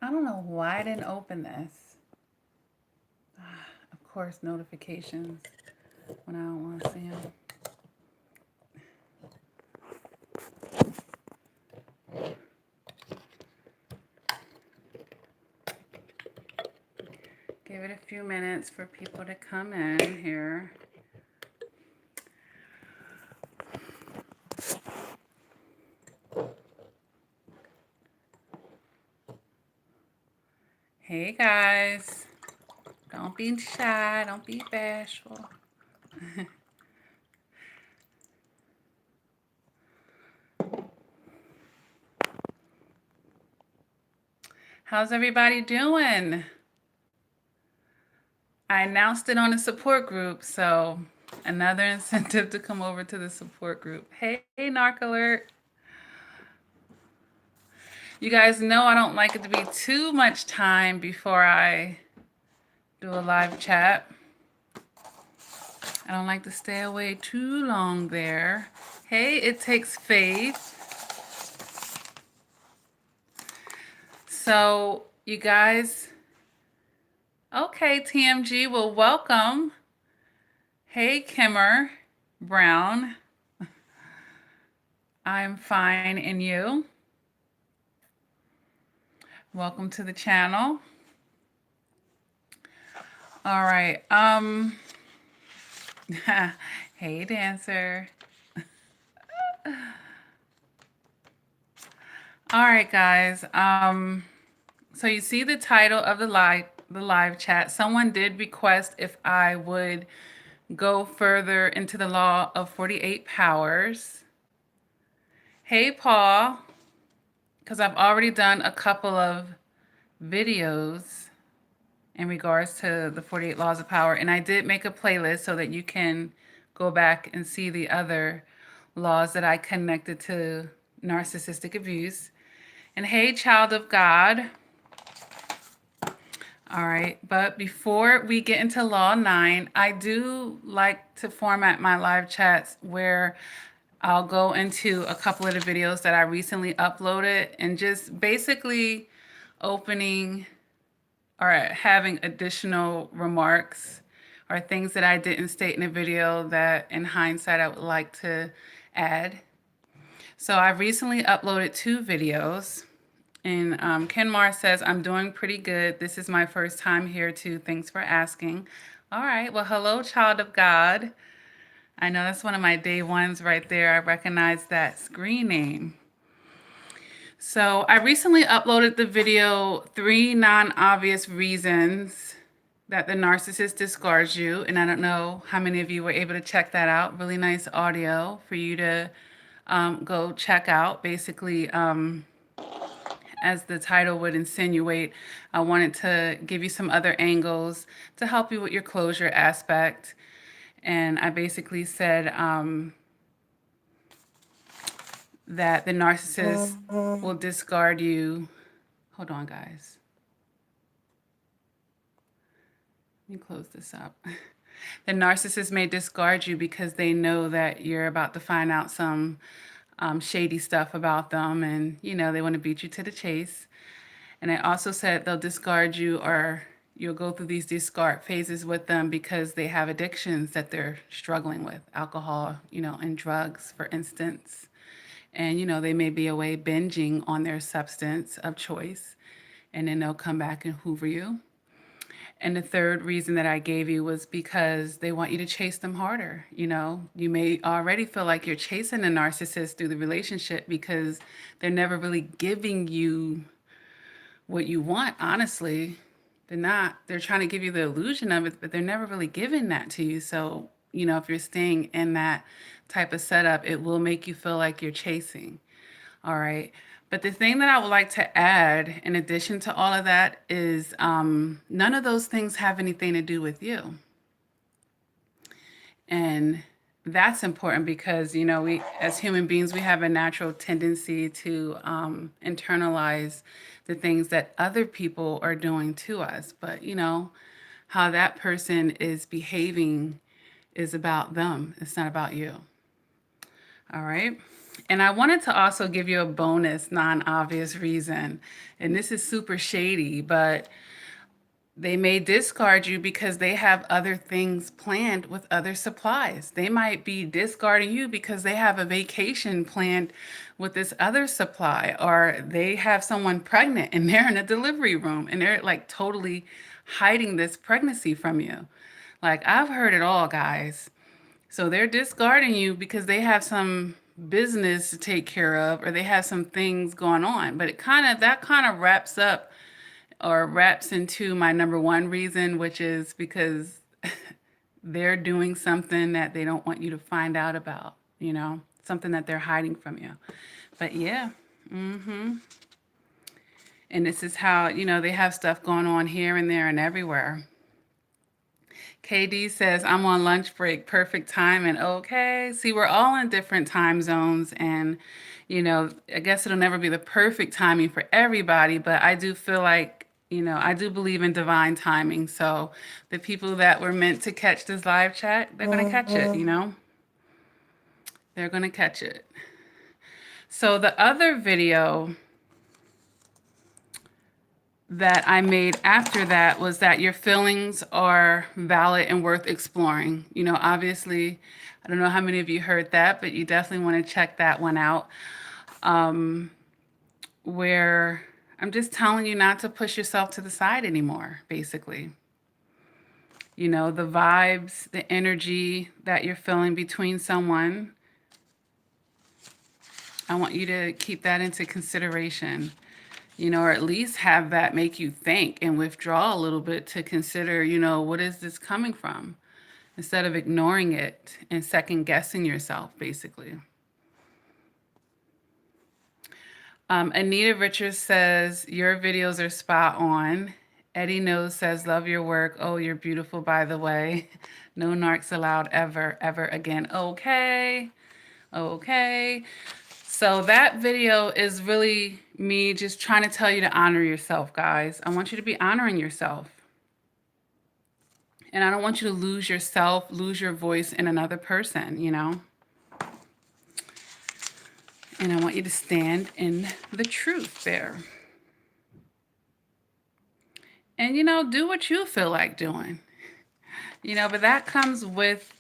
I don't know why I didn't open this. Of course, notifications when I don't want to see them. Give it a few minutes for people to come in here. Hey guys, don't be shy, don't be bashful. How's everybody doing? I announced it on the support group, so another incentive to come over to the support group. Hey, Narc Alert. You guys know I don't like it to be too much time before I do a live chat. I don't like to stay away too long there. Hey, It Takes Faith. So, you guys, okay, TMG, well, welcome. Hey, Kimmer Brown. I'm fine, and you? Welcome to the channel. All right. Hey, Dancer. All right, guys. So you see the title of the live chat. Someone did request if I would go further into the law of 48 powers. Hey, Paul, because I've already done a couple of videos in regards to the 48 laws of power, and I did make a playlist so that you can go back and see the other laws that I connected to narcissistic abuse. And hey, child of God. All right, but before we get into Law 9, I do like to format my live chats where I'll go into a couple of the videos that I recently uploaded and just basically opening or having additional remarks or things that I didn't state in a video that in hindsight I would like to add. So I recently uploaded 2 videos. And Kenmar says, I'm doing pretty good. This is my first time here too. Thanks for asking. All right. Well, hello, child of God. I know that's one of my day ones right there. I recognize that screen name. So I recently uploaded the video, 3 non-obvious reasons that the narcissist discards you. And I don't know how many of you were able to check that out. Really nice audio for you to go check out. Basically, as the title would insinuate, I wanted to give you some other angles to help you with your closure aspect. And I basically said that the narcissist will discard you. Hold on, guys. Let me close this up. The narcissist may discard you because they know that you're about to find out some shady stuff about them, and they want to beat you to the chase. And I also said they'll discard you, or you'll go through these discard phases with them because they have addictions that they're struggling with, alcohol, and drugs, for instance. And they may be away binging on their substance of choice, and then they'll come back and hoover you. And the third reason that I gave you was because they want you to chase them harder. You may already feel like you're chasing a narcissist through the relationship because they're never really giving you what you want, honestly. They're trying to give you the illusion of it, but they're never really giving that to you. So, if you're staying in that type of setup, it will make you feel like you're chasing. All right. But the thing that I would like to add, in addition to all of that, is none of those things have anything to do with you. And that's important because, we, as human beings, we have a natural tendency to internalize the things that other people are doing to us. But, how that person is behaving is about them. It's not about you. All right. And I wanted to also give you a bonus, non-obvious reason. And this is super shady, but they may discard you because they have other things planned with other supplies. They might be discarding you because they have a vacation planned with this other supply, or they have someone pregnant and they're in a delivery room and they're like totally hiding this pregnancy from you. Like, I've heard it all, guys. So they're discarding you because they have some business to take care of, or they have some things going on. But that kind of wraps up or wraps into my number one reason, which is because they're doing something that they don't want you to find out about, something that they're hiding from you. But yeah. And this is how, they have stuff going on here and there and everywhere. KD says, I'm on lunch break, perfect time. And okay, see, we're all in different time zones. And, I guess it'll never be the perfect timing for everybody, but I do feel like, I do believe in divine timing. So the people that were meant to catch this live chat, they're going to catch it, They're going to catch it. So the other video that I made after that was that your feelings are valid and worth exploring. Obviously, I don't know how many of you heard that, but you definitely want to check that one out. Where I'm just telling you not to push yourself to the side anymore, basically. The vibes, the energy that you're feeling between someone, I want you to keep that into consideration. Or at least have that make you think and withdraw a little bit to consider, what is this coming from? Instead of ignoring it and second guessing yourself, basically. Anita Richards says, your videos are spot on. Eddie Knows says, love your work. Oh, you're beautiful, by the way. No narcs allowed ever, ever again. Okay. Okay. So that video is really me just trying to tell you to honor yourself, guys. I want you to be honoring yourself. And I don't want you to lose yourself, lose your voice in another person, And I want you to stand in the truth there. And, do what you feel like doing. But that comes with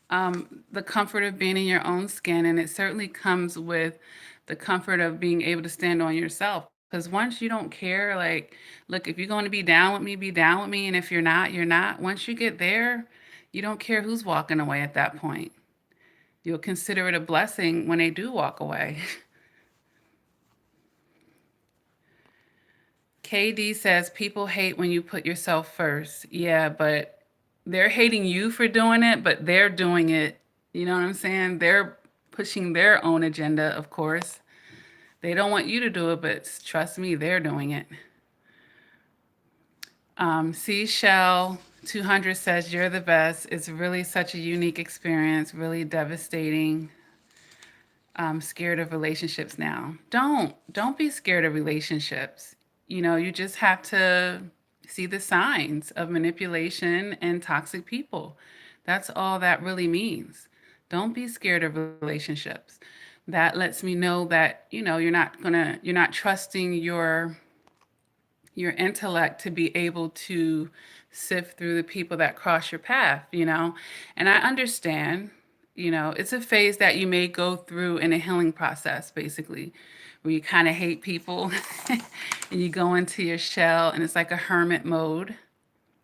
the comfort of being in your own skin. And it certainly comes with the comfort of being able to stand on yourself. Because once you don't care, like, look, if you're going to be down with me, be down with me. And if you're not, you're not. Once you get there, you don't care who's walking away at that point. You'll consider it a blessing when they do walk away. KD says, people hate when you put yourself first. Yeah, but they're hating you for doing it, but they're doing it. You know what I'm saying? They're pushing their own agenda, of course. They don't want you to do it, but trust me, they're doing it. Seashell 200 says, you're the best. It's really such a unique experience, really devastating. I'm scared of relationships now. Don't be scared of relationships. You just have to see the signs of manipulation and toxic people. That's all that really means. Don't be scared of relationships. That lets me know that, you're not trusting your intellect to be able to sift through the people that cross your path, And I understand, it's a phase that you may go through in a healing process, basically, where you kind of hate people and you go into your shell and it's like a hermit mode.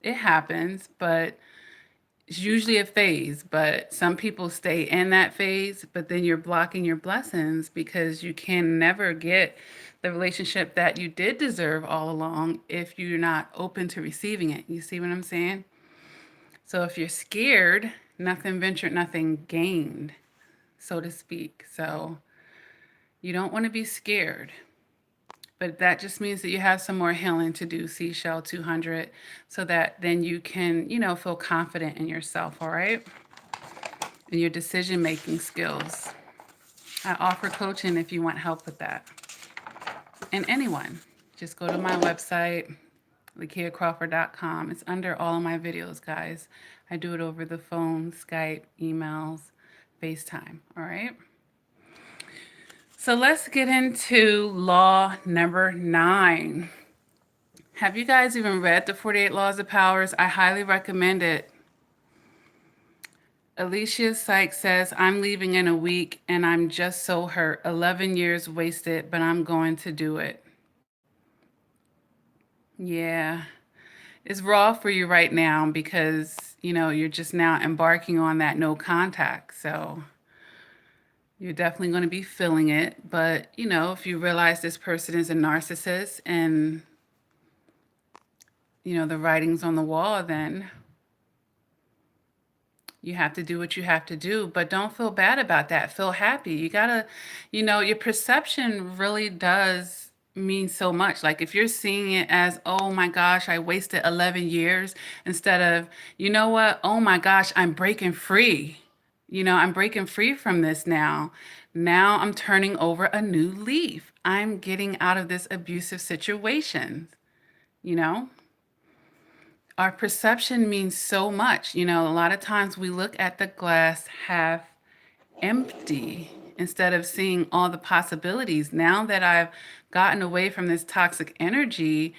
It happens, but it's usually a phase, but some people stay in that phase, but then you're blocking your blessings because you can never get the relationship that you did deserve all along if you're not open to receiving it. You see what I'm saying? So if you're scared, nothing ventured, nothing gained, so to speak. So you don't want to be scared. But that just means that you have some more healing to do, Seashell 200, so that then you can, feel confident in yourself, all right? And your decision-making skills. I offer coaching if you want help with that. And anyone, just go to my website, LakiaCrawford.com. It's under all of my videos, guys. I do it over the phone, Skype, emails, FaceTime, all right? So let's get into law number 9. Have you guys even read the 48 Laws of Powers? I highly recommend it. Alicia Sykes says, I'm leaving in a week and I'm just so hurt. 11 years wasted, but I'm going to do it. Yeah. It's raw for you right now because, you're just now embarking on that no contact. So you're definitely going to be feeling it. But, if you realize this person is a narcissist and, the writing's on the wall, then you have to do what you have to do. But don't feel bad about that. Feel happy. You got to, your perception really does mean so much. Like if you're seeing it as, oh my gosh, I wasted 11 years instead of, you know what? Oh my gosh, I'm breaking free. I'm breaking free from this now. Now I'm turning over a new leaf. I'm getting out of this abusive situation. You know, our perception means so much. A lot of times we look at the glass half empty instead of seeing all the possibilities. Now that I've gotten away from this toxic energy,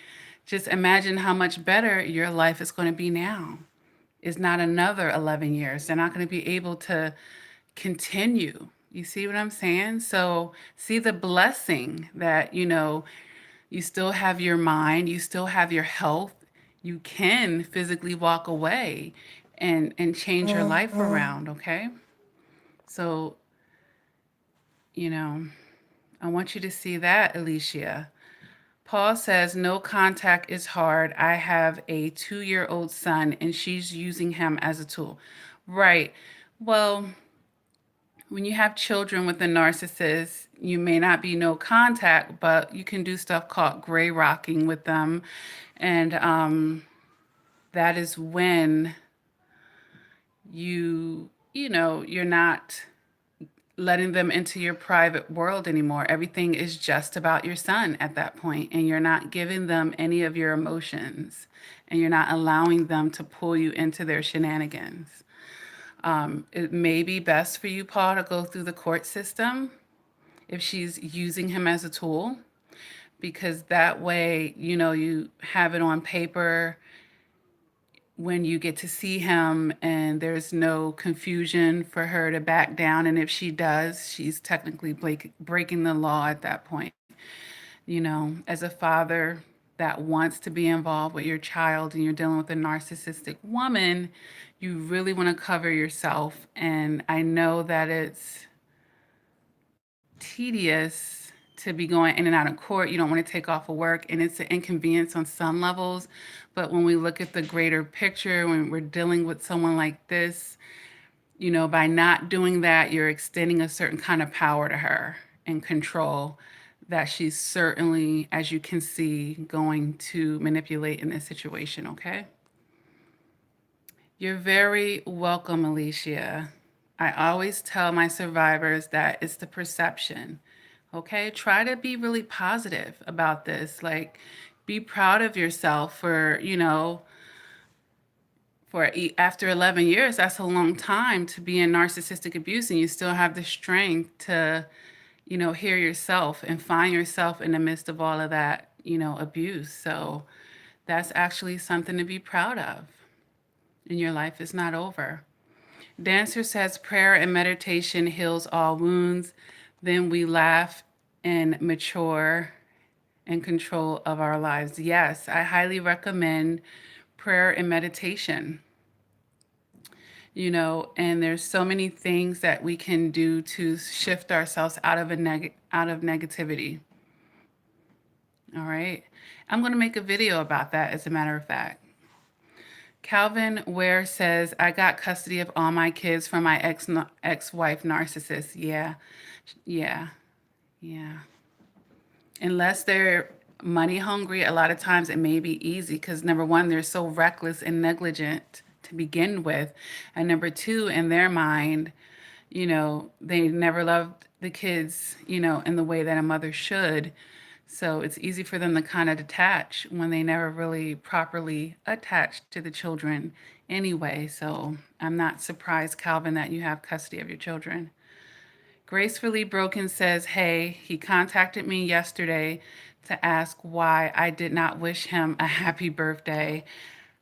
just imagine how much better your life is going to be now. It's not another 11 years. They're not going to be able to continue. You see what I'm saying? So see the blessing that, you still have your mind, you still have your health. You can physically walk away and change your life around, okay? So, I want you to see that, Alicia. Paul says, no contact is hard. I have a 2-year-old son and she's using him as a tool. Right. Well, when you have children with a narcissist, you may not be no contact, but you can do stuff called gray rocking with them. And that is when you're not letting them into your private world anymore. Everything is just about your son at that point, and you're not giving them any of your emotions, and you're not allowing them to pull you into their shenanigans. It may be best for you, Paul, to go through the court system if she's using him as a tool, because that way, you have it on paper when you get to see him and there's no confusion for her to back down. And if she does, she's technically breaking the law at that point. As a father that wants to be involved with your child and you're dealing with a narcissistic woman, you really want to cover yourself. And I know that it's tedious to be going in and out of court. You don't want to take off of work, and it's an inconvenience on some levels. But when we look at the greater picture, when we're dealing with someone like this, by not doing that, you're extending a certain kind of power to her and control that she's certainly, as you can see, going to manipulate in this situation, okay? You're very welcome, Alicia. I always tell my survivors that it's the perception, okay? Try to be really positive about this. Like, be proud of yourself for, after 11 years, that's a long time to be in narcissistic abuse, and you still have the strength to, hear yourself and find yourself in the midst of all of that, abuse. So that's actually something to be proud of. And your life is not over. Dancer says prayer and meditation heals all wounds. Then we laugh and mature in control of our lives. Yes, I highly recommend prayer and meditation. And there's so many things that we can do to shift ourselves out of negativity. All right. I'm going to make a video about that, as a matter of fact. Calvin Ware says, I got custody of all my kids from my ex-wife narcissist. Yeah. Unless they're money hungry, a lot of times it may be easy because, number one, they're so reckless and negligent to begin with. And number two, in their mind, they never loved the kids, in the way that a mother should. So it's easy for them to kind of detach when they never really properly attached to the children anyway. So I'm not surprised, Calvin, that you have custody of your children. Gracefully Broken says, hey, he contacted me yesterday to ask why I did not wish him a happy birthday.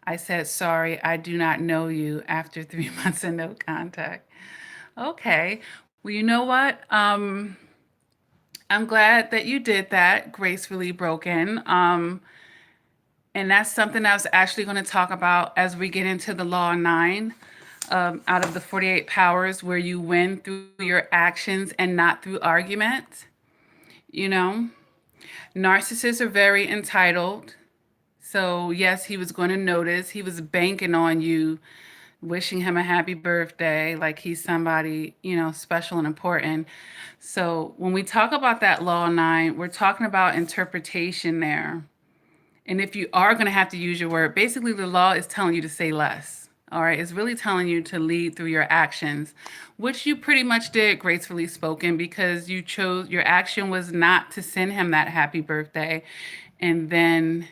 I said, sorry, I do not know you after 3 months of no contact. Okay. Well, you know what? I'm glad that you did that, Gracefully Broken. And that's something I was actually going to talk about as we get into the Law 9 out of the 48 powers, where you win through your actions and not through argument. You know, narcissists are very entitled. So, yes, he was going to notice. He was banking on you wishing him a happy birthday, like he's somebody, special and important. So, when we talk about that Law 9, we're talking about interpretation there. And if you are going to have to use your word, basically the law is telling you to say less. All right. It's really telling you to lead through your actions, which you pretty much did, gracefully spoken, because you chose, your action was not to send him that happy birthday. And then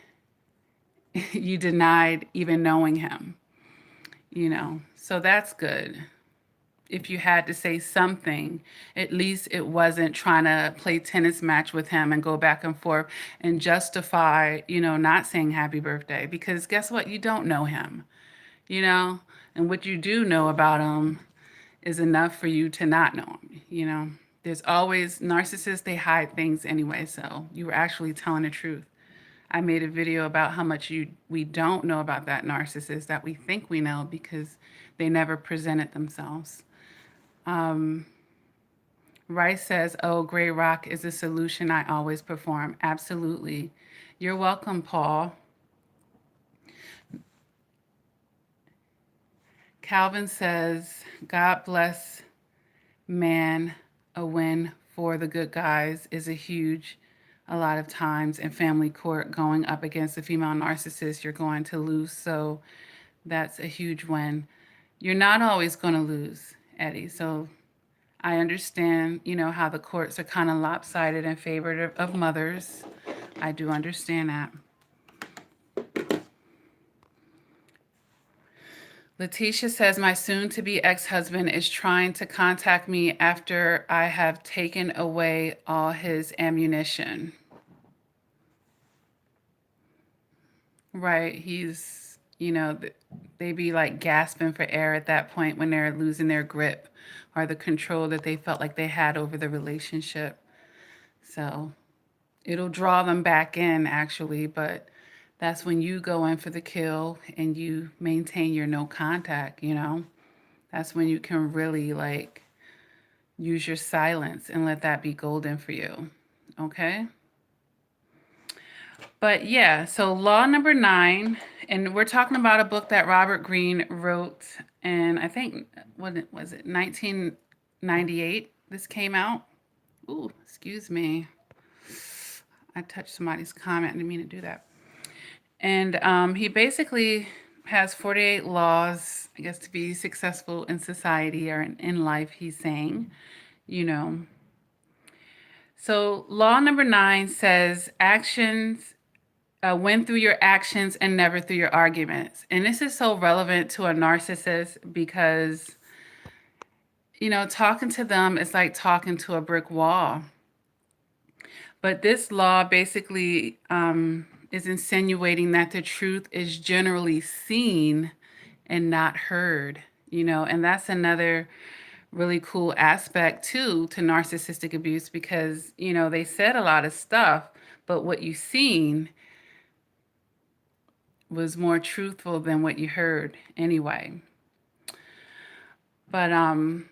you denied even knowing him, So that's good. If you had to say something, at least it wasn't trying to play tennis match with him and go back and forth and justify, not saying happy birthday, because guess what? You don't know him, and what you do know about him is enough for you to not know him. There's always narcissists, they hide things anyway. So you were actually telling the truth. I made a video about how much we don't know about that narcissist that we think we know because they never presented themselves. Rice says, oh, gray rock is a solution I always perform. Absolutely. You're welcome, Paul. Calvin says, God bless man. A win for the good guys is a lot of times in family court going up against a female narcissist, you're going to lose. So that's a huge win. You're not always going to lose, Eddie. So I understand, how the courts are kind of lopsided in favor of mothers. I do understand that. Letitia says, my soon-to-be ex-husband is trying to contact me after I have taken away all his ammunition. Right. He's, they be like gasping for air at that point when they're losing their grip or the control that they felt like they had over the relationship. So it'll draw them back in, actually, but that's when you go in for the kill and you maintain your no contact, That's when you can really use your silence and let that be golden for you. Okay? But yeah, so law number 9, and we're talking about a book that Robert Greene wrote, and I think, what was it, 1998 this came out? Ooh, excuse me. I touched somebody's comment. I didn't mean to do that. And he basically has 48 laws, I guess, to be successful in society or in life, he's saying, So law number 9 says actions, win through your actions and never through your arguments. And this is so relevant to a narcissist because, talking to them is like talking to a brick wall. But this law basically is insinuating that the truth is generally seen and not heard, and that's another really cool aspect too to narcissistic abuse because, they said a lot of stuff, but what you seen was more truthful than what you heard anyway. But on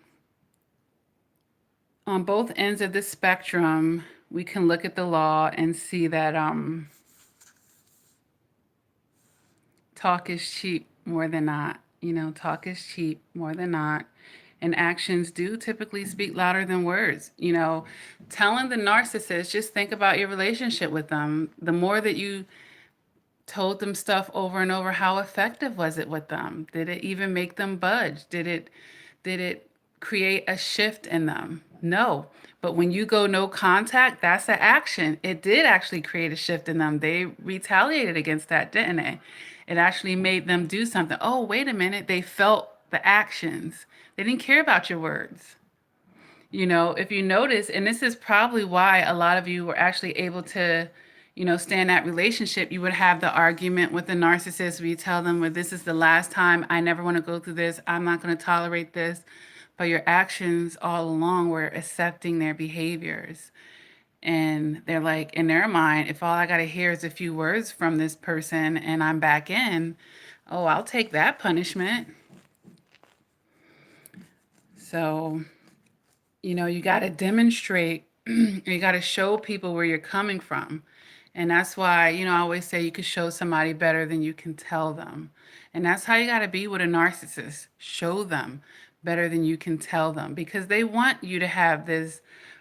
both ends of the spectrum, we can look at the law and see that talk is cheap more than not. Talk is cheap more than not. And actions do typically speak louder than words. Telling the narcissist, just think about your relationship with them. The more that you told them stuff over and over, how effective was it with them? Did it even make them budge? Did it create a shift in them? No. But when you go no contact, that's an action. It did actually create a shift in them. They retaliated against that, didn't they? It actually made them do something. Oh, wait a minute. They felt the actions. They didn't care about your words. If you notice, and this is probably why a lot of you were actually able to, stay in that relationship, you would have the argument with the narcissist where you tell them, well, this is the last time, I never want to go through this, I'm not going to tolerate this. But your actions all along were accepting their behaviors. And they're like, in their mind, if all I got to hear is a few words from this person and I'm back in, oh, I'll take that punishment. So, you got to demonstrate, you got to show people where you're coming from. And that's why, I always say you can show somebody better than you can tell them. And that's how you got to be with a narcissist. Show them better than you can tell them, because they want you to have this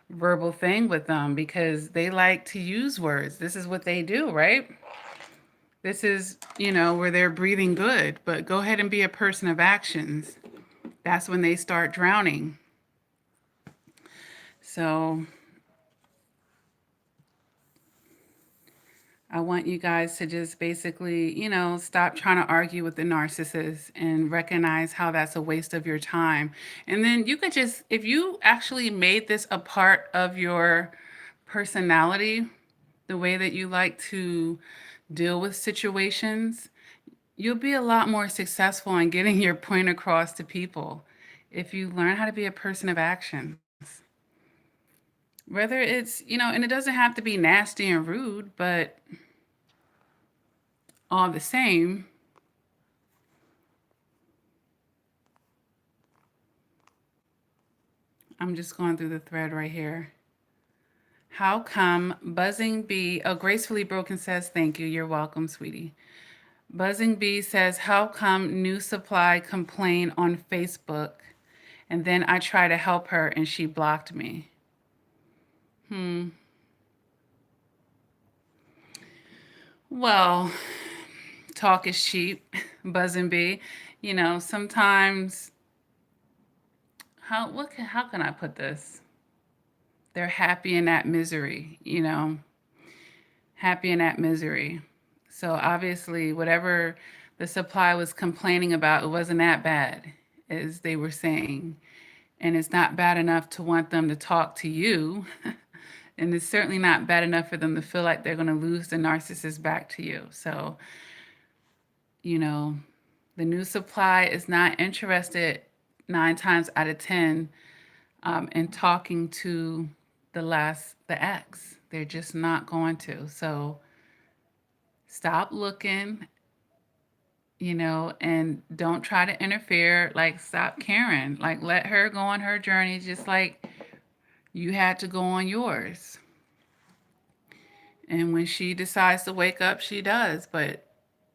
verbal thing with them because they like to use words. This is what they do, right? This is, where they're breathing good. But go ahead and be a person of actions. That's when they start drowning. So I want you guys to just basically, stop trying to argue with the narcissist and recognize how that's a waste of your time. And then you could just, if you actually made this a part of your personality, the way that you like to deal with situations, you'll be a lot more successful in getting your point across to people if you learn how to be a person of actions. Whether it's, and it doesn't have to be nasty and rude, but all the same, I'm just going through the thread right here. How come Buzzing Bee, oh, Gracefully Broken says, thank you. You're welcome, sweetie. Buzzing Bee says, how come New Supply complained on Facebook and then I try to help her and she blocked me? Well, talk is cheap, Buzzing Bee. Sometimes, how can I put this? They're happy in that misery, happy in that misery. So obviously, whatever the supply was complaining about, it wasn't that bad as they were saying. And it's not bad enough to want them to talk to you. And it's certainly not bad enough for them to feel like they're going to lose the narcissist back to you. So, the new supply is not interested 9 times out of 10 in talking to the ex. They're just not going to. So stop looking, and don't try to interfere. Like, stop caring. Like, let her go on her journey just like you had to go on yours. And when she decides to wake up, she does. But,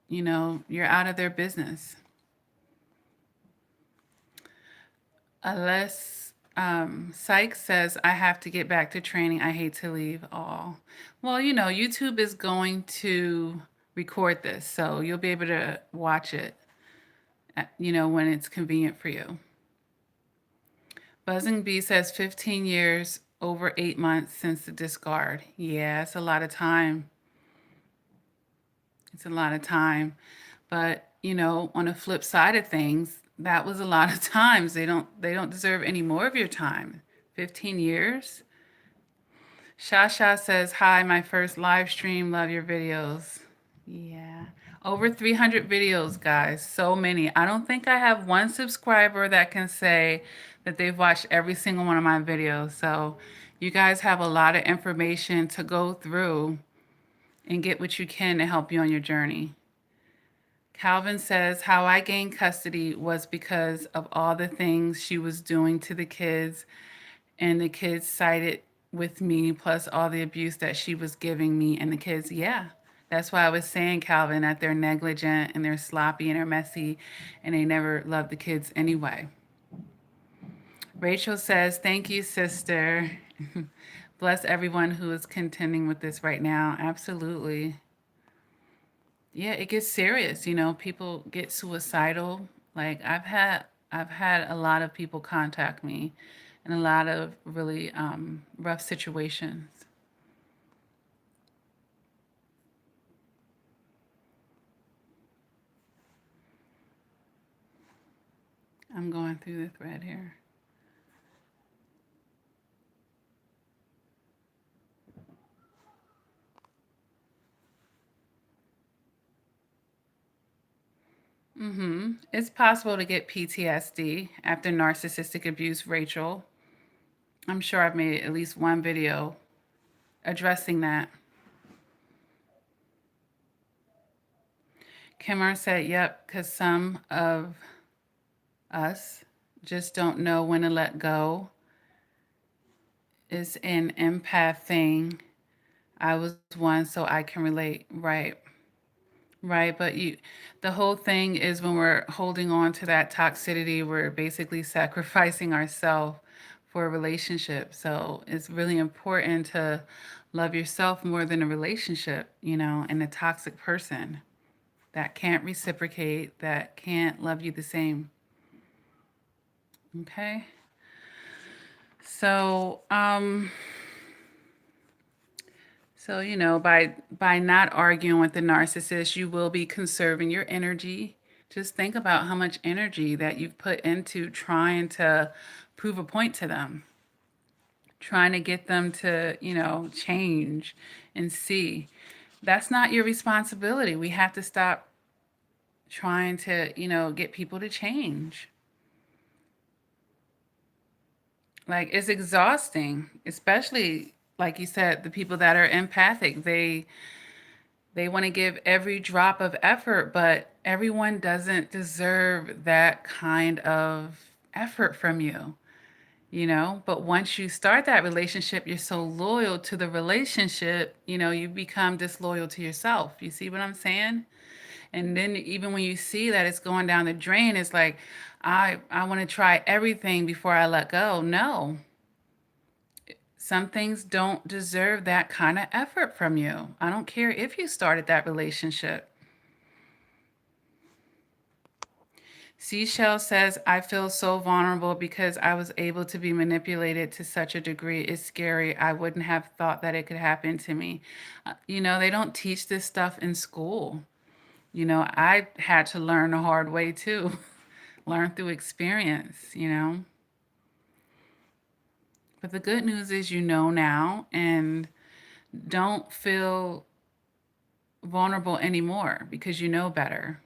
you're out of their business. Unless Sykes says, I have to get back to training. I hate to leave all. Well, YouTube is going to record this, so you'll be able to watch it, when it's convenient for you. Buzzing Bee says 15 years, over 8 months since the discard. Yeah, it's a lot of time. It's a lot of time. But, on the flip side of things, that was a lot of times. They don't deserve any more of your time. 15 years? Shasha says, hi, my first live stream. Love your videos. Yeah. Over 300 videos, guys. So many. I don't think I have one subscriber that can say that they've watched every single one of my videos. So you guys have a lot of information to go through and get what you can to help you on your journey. Calvin says, how I gained custody was because of all the things she was doing to the kids, and the kids sided with me, plus all the abuse that she was giving me and the kids. Yeah, that's why I was saying, Calvin, that they're negligent and they're sloppy and they're messy and they never loved the kids anyway. Rachel says, thank you, sister. Bless everyone who is contending with this right now. Absolutely. Yeah, it gets serious. People get suicidal. Like, I've had a lot of people contact me in a lot of really rough situations. I'm going through the thread here. It's possible to get PTSD after narcissistic abuse, Rachel. I'm sure I've made at least one video addressing that. Kimmer said, yep, because some of us just don't know when to let go. It's an empath thing. I was one, so I can relate. Right. Right. But the whole thing is when we're holding on to that toxicity, we're basically sacrificing ourselves for a relationship. So it's really important to love yourself more than a relationship, and a toxic person that can't reciprocate, that can't love you the same. Okay. So, by not arguing with the narcissist, you will be conserving your energy. Just think about how much energy that you've put into trying to prove a point to them, trying to get them to, change and see. That's not your responsibility. We have to stop trying to, get people to change. Like, it's exhausting, especially like you said, the people that are empathic. They want to give every drop of effort, but everyone doesn't deserve that kind of effort from you. But once you start that relationship, you're so loyal to the relationship, you become disloyal to yourself. You see what I'm saying? And then even when you see that it's going down the drain, it's like, I want to try everything before I let go. No, some things don't deserve that kind of effort from you. I don't care if you started that relationship. Seashell says, I feel so vulnerable because I was able to be manipulated to such a degree. It's scary. I wouldn't have thought that it could happen to me. They don't teach this stuff in school. I had to learn the hard way too, learn through experience. But the good news is now, and don't feel vulnerable anymore because you know better.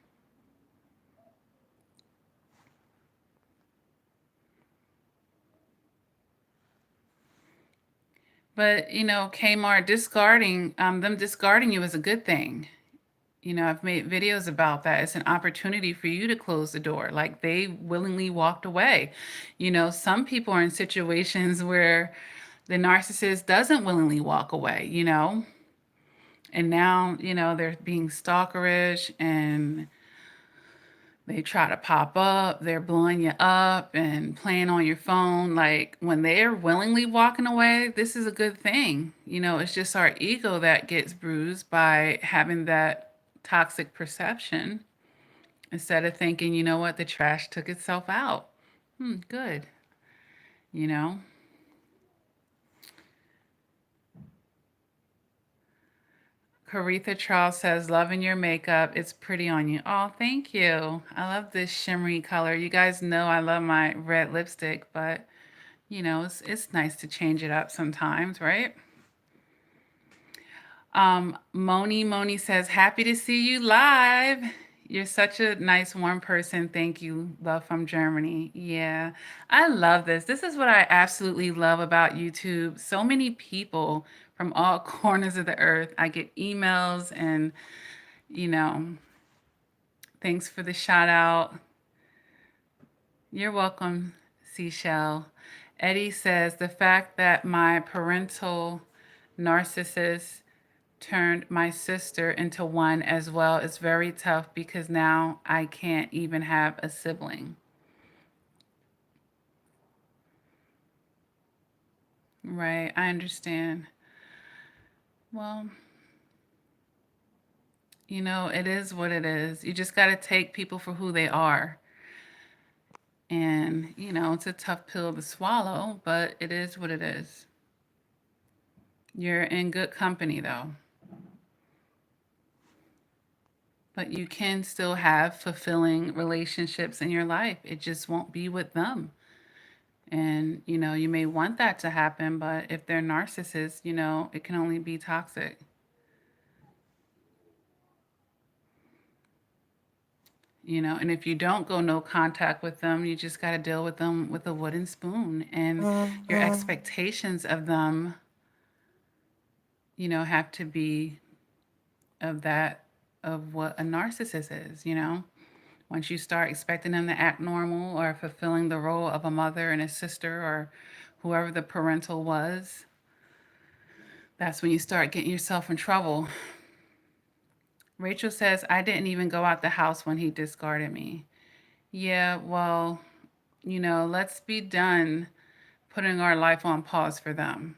But Kmart discarding them discarding you is a good thing. I've made videos about that. It's an opportunity for you to close the door. Like, they willingly walked away. Some people are in situations where the narcissist doesn't willingly walk away. And now, they're being stalkerish, and they try to pop up, they're blowing you up and playing on your phone. Like, when they're willingly walking away, this is a good thing. It's just our ego that gets bruised by having that toxic perception instead of thinking, you know what, the trash took itself out. Good. You know? Caritha Charles says, loving your makeup. It's pretty on you. Oh, thank you. I love this shimmery color. You guys know I love my red lipstick, but it's nice to change it up sometimes, right? Moni says, happy to see you live. You're such a nice, warm person. Thank you. Love from Germany. Yeah, I love this. This is what I absolutely love about YouTube. So many people from all corners of the earth. I get emails and, you know, thanks for the shout out. You're welcome, Seashell. Eddie says, the fact that my parental narcissist turned my sister into one as well is very tough because now I can't even have a sibling. Right, I understand. Well, it is what it is. You just got to take people for who they are. And, it's a tough pill to swallow, but it is what it is. You're in good company, though. But you can still have fulfilling relationships in your life. It just won't be with them. And, you may want that to happen, but if they're narcissists, it can only be toxic. And if you don't go no contact with them, you just got to deal with them with a wooden spoon. And your expectations of them, have to be of what a narcissist is. Once you start expecting them to act normal or fulfilling the role of a mother and a sister or whoever the parental was, that's when you start getting yourself in trouble. Rachel says, I didn't even go out the house when he discarded me. Yeah, well, let's be done putting our life on pause for them.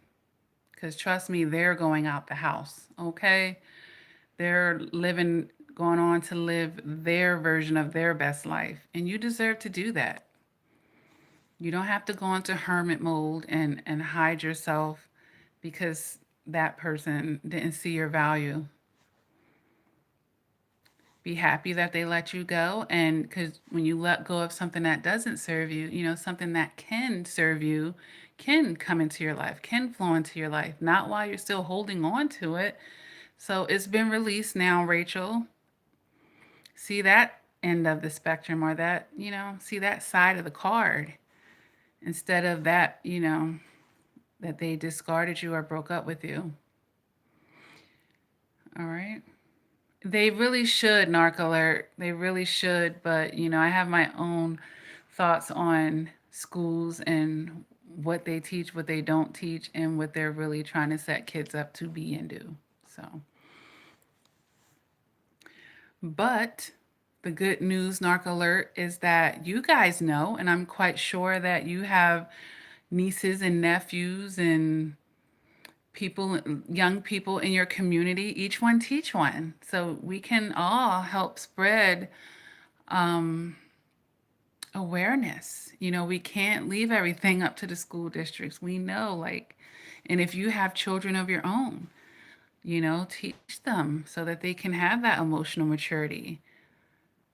Because trust me, they're going out the house, okay? They're going on to live their version of their best life. And you deserve to do that. You don't have to go into hermit mode and hide yourself because that person didn't see your value. Be happy that they let you go. And because when you let go of something that doesn't serve you, something that can serve you can come into your life, can flow into your life, not while you're still holding on to it. So it's been released now, Rachel. See that end of the spectrum, or that, see that side of the card instead of that, that they discarded you or broke up with you. All right. They really should, Narc Alert. They really should. But, I have my own thoughts on schools and what they teach, what they don't teach, and what they're really trying to set kids up to be and do. So, but the good news, Narc Alert, is that you guys know, and I'm quite sure that you have nieces and nephews and young people in your community. Each one teach one. So we can all help spread awareness. We can't leave everything up to the school districts. We know, and if you have children of your own, teach them so that they can have that emotional maturity,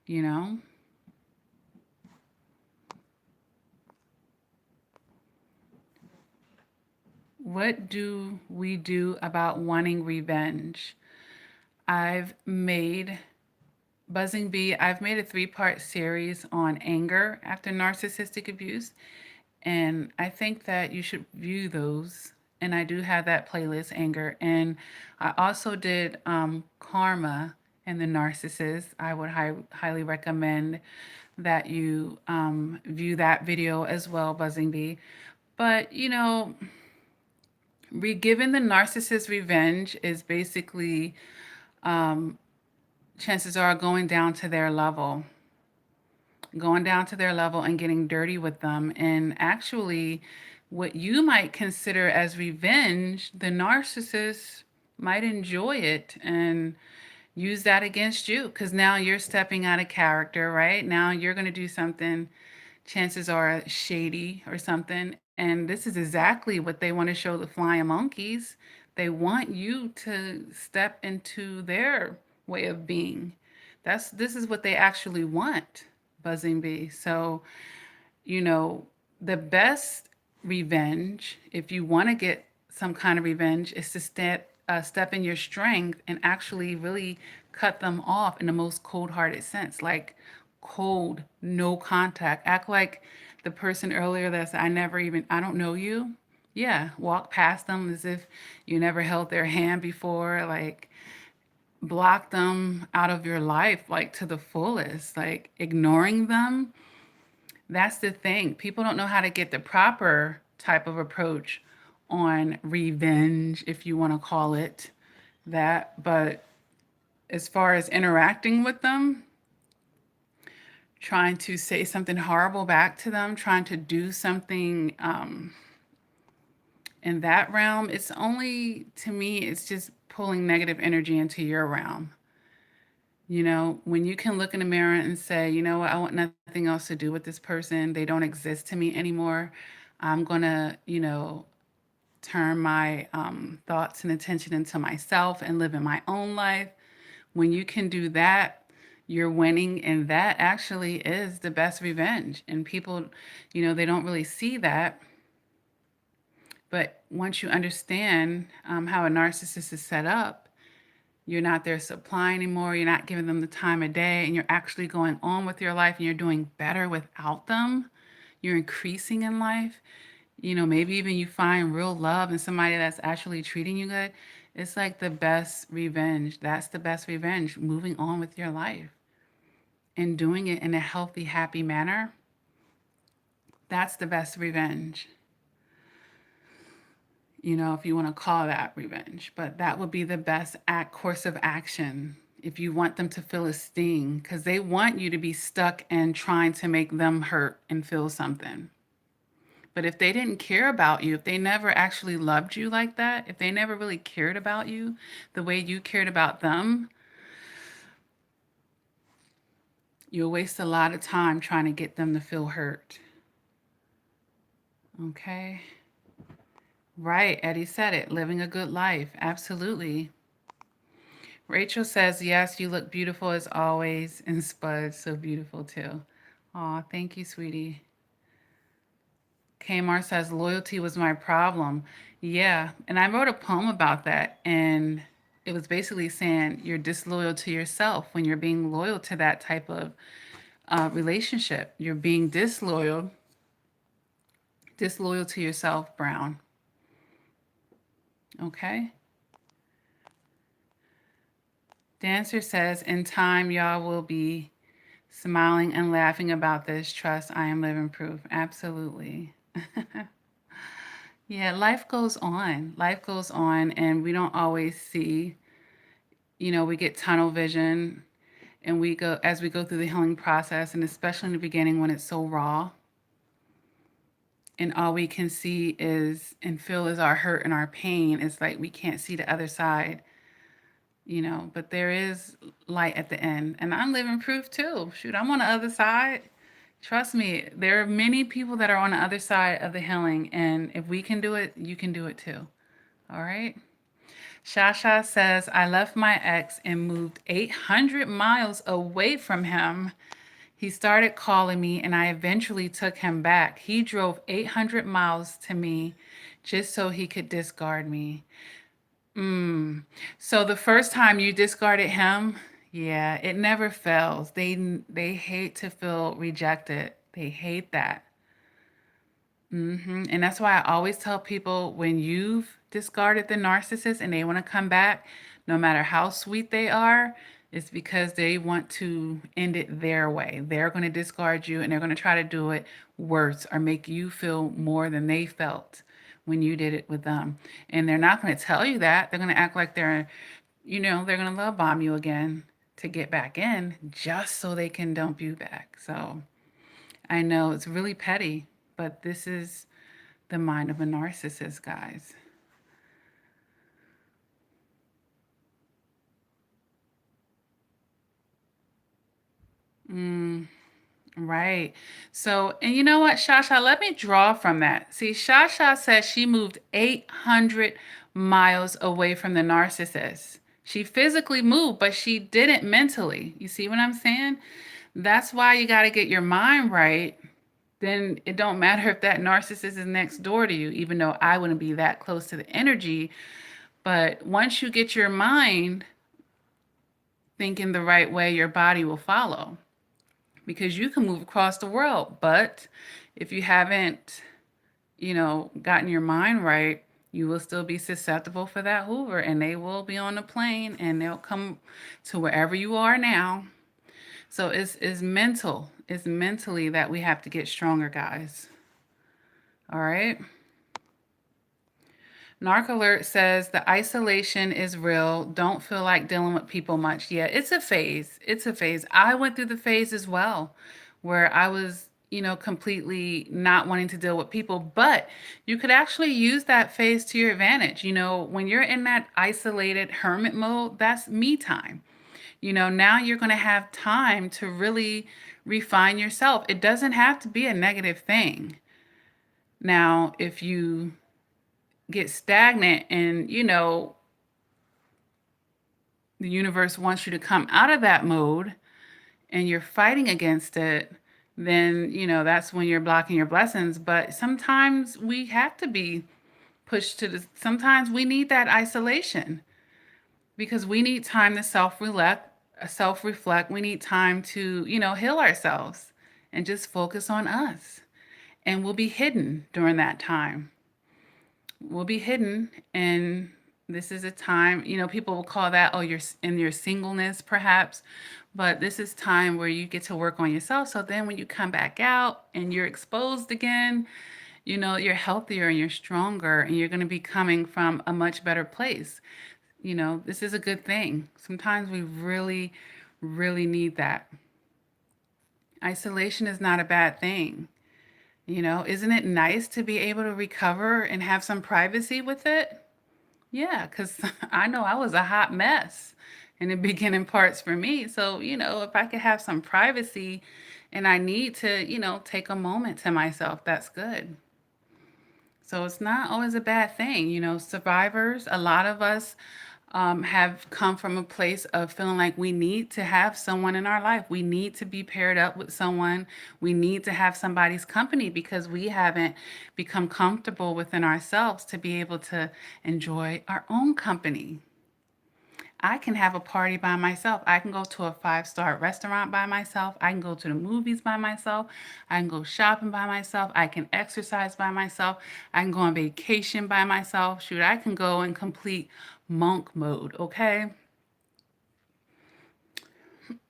you know? What do we do about wanting revenge? I've made Buzzing Bee, I've made a 3-part series on anger after narcissistic abuse, and I think that you should view those. And I do have that playlist, Anger. And I also did Karma and the Narcissist. I would highly recommend that you view that video as well, Buzzing Bee. But, giving the narcissist revenge is basically chances are going down to their level, and getting dirty with them. And actually, what you might consider as revenge, the narcissist might enjoy it and use that against you, because now you're stepping out of character, right? Now you're going to do something, chances are shady or something. And this is exactly what they want to show the flying monkeys. They want you to step into their way of being. This is what they actually want, Buzzing Bee. So, the best revenge, if you want to get some kind of revenge, is to step in your strength and actually really cut them off in the most cold-hearted sense, like cold, no contact. Act like the person earlier that said, I don't know you. Yeah, walk past them as if you never held their hand before, like block them out of your life, like to the fullest, like ignoring them. That's the thing. People don't know how to get the proper type of approach on revenge, if you want to call it that. But as far as interacting with them, trying to say something horrible back to them, trying to do something in that realm, it's only, to me, it's just pulling negative energy into your realm. When you can look in the mirror and say, you know what, I want nothing else to do with this person. They don't exist to me anymore. I'm going to, turn my thoughts and attention into myself and live in my own life. When you can do that, you're winning. And that actually is the best revenge. And people, they don't really see that. But once you understand how a narcissist is set up, You're not their supply anymore. You're not giving them the time of day, and you're actually going on with your life and you're doing better without them. You're increasing in life. Maybe even you find real love in somebody that's actually treating you good. It's like the best revenge. That's the best revenge, moving on with your life and doing it in a healthy, happy manner. That's the best revenge. If you want to call that revenge, but that would be the best course of action if you want them to feel a sting, because they want you to be stuck and trying to make them hurt and feel something. But if they didn't care about you, if they never actually loved you like that, if they never really cared about you the way you cared about them, you'll waste a lot of time trying to get them to feel hurt. Okay? Right, Eddie said it. Living a good life. Absolutely. Rachel says, yes, you look beautiful as always. And Spud, so beautiful too. Aw, thank you, sweetie. Kmar says, loyalty was my problem. Yeah, and I wrote a poem about that. And it was basically saying you're disloyal to yourself when you're being loyal to that type of relationship. You're being disloyal to yourself, Brown. Okay? Dancer says, in time, y'all will be smiling and laughing about this. Trust, I am living proof. Absolutely. Yeah, life goes on. Life goes on, and we don't always see, we get tunnel vision, and as we go through the healing process, and especially in the beginning when it's so raw, and all we can see is and feel is our hurt and our pain. It's like we can't see the other side. But there is light at the end. And I'm living proof too. Shoot, I'm on the other side. Trust me, there are many people that are on the other side of the healing. And if we can do it, you can do it too. All right? Shasha says, I left my ex and moved 800 miles away from him. He started calling me and I eventually took him back. He drove 800 miles to me just so he could discard me. So the first time you discarded him, yeah, it never fails. They hate to feel rejected. They hate that. And that's why I always tell people, when you've discarded the narcissist and they want to come back, no matter how sweet they are, it's because they want to end it their way. They're going to discard you and they're going to try to do it worse or make you feel more than they felt when you did it with them. And they're not going to tell you that. They're going to act like they're going to love bomb you again to get back in just so they can dump you back. So I know it's really petty, but this is the mind of a narcissist, guys. Right. So, and you know what, Shasha, let me draw from that. See, Shasha says she moved 800 miles away from the narcissist. She physically moved, but she didn't mentally. You see what I'm saying? That's why you got to get your mind right. Then it don't matter if that narcissist is next door to you, even though I wouldn't be that close to the energy. But once you get your mind thinking the right way, your body will follow, because you can move across the world. But if you haven't, gotten your mind right, you will still be susceptible for that Hoover, and they will be on the plane and they'll come to wherever you are now. So it's mental. It's mentally that we have to get stronger, guys. All right. Narc Alert says the isolation is real. Don't feel like dealing with people much. Yeah, it's a phase. It's a phase. I went through the phase as well where I was, completely not wanting to deal with people, but you could actually use that phase to your advantage. When you're in that isolated hermit mode, that's me time. Now you're going to have time to really refine yourself. It doesn't have to be a negative thing. Now, if you get stagnant and, the universe wants you to come out of that mode and you're fighting against it, then, that's when you're blocking your blessings. But sometimes we have to be pushed sometimes we need that isolation. because we need time to self reflect. We need time to, heal ourselves and just focus on us. And we'll be hidden during that time. We'll be hidden, and this is a time, people will call that, oh, you're in your singleness perhaps, but this is time where you get to work on yourself. So then when you come back out and you're exposed again, you're healthier and you're stronger, and you're going to be coming from a much better place. This is a good thing. Sometimes we really, really need that. Isolation is not a bad thing. Isn't it nice to be able to recover and have some privacy with it? Yeah, because I know I was a hot mess in the beginning parts for me. So, if I could have some privacy and I need to, take a moment to myself, that's good. So it's not always a bad thing. Survivors, a lot of us have come from a place of feeling like we need to have someone in our life. We need to be paired up with someone. We need to have somebody's company because we haven't become comfortable within ourselves to be able to enjoy our own company. I can have a party by myself. I can go to a five-star restaurant by myself. I can go to the movies by myself. I can go shopping by myself. I can exercise by myself. I can go on vacation by myself. Shoot, I can go in complete monk mode, okay?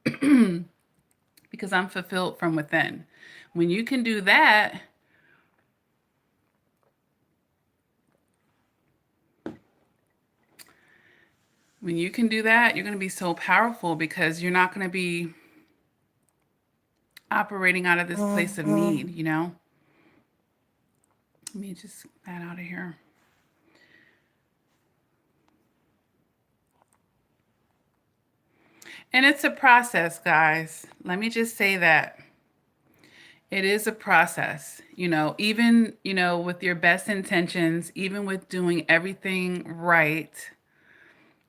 Because I'm fulfilled from within. When you can do that, you're going to be so powerful because you're not going to be operating out of this place of need, Let me just get that out of here. And it's a process, guys. Let me just say that. It is a process, even, with your best intentions, even with doing everything right,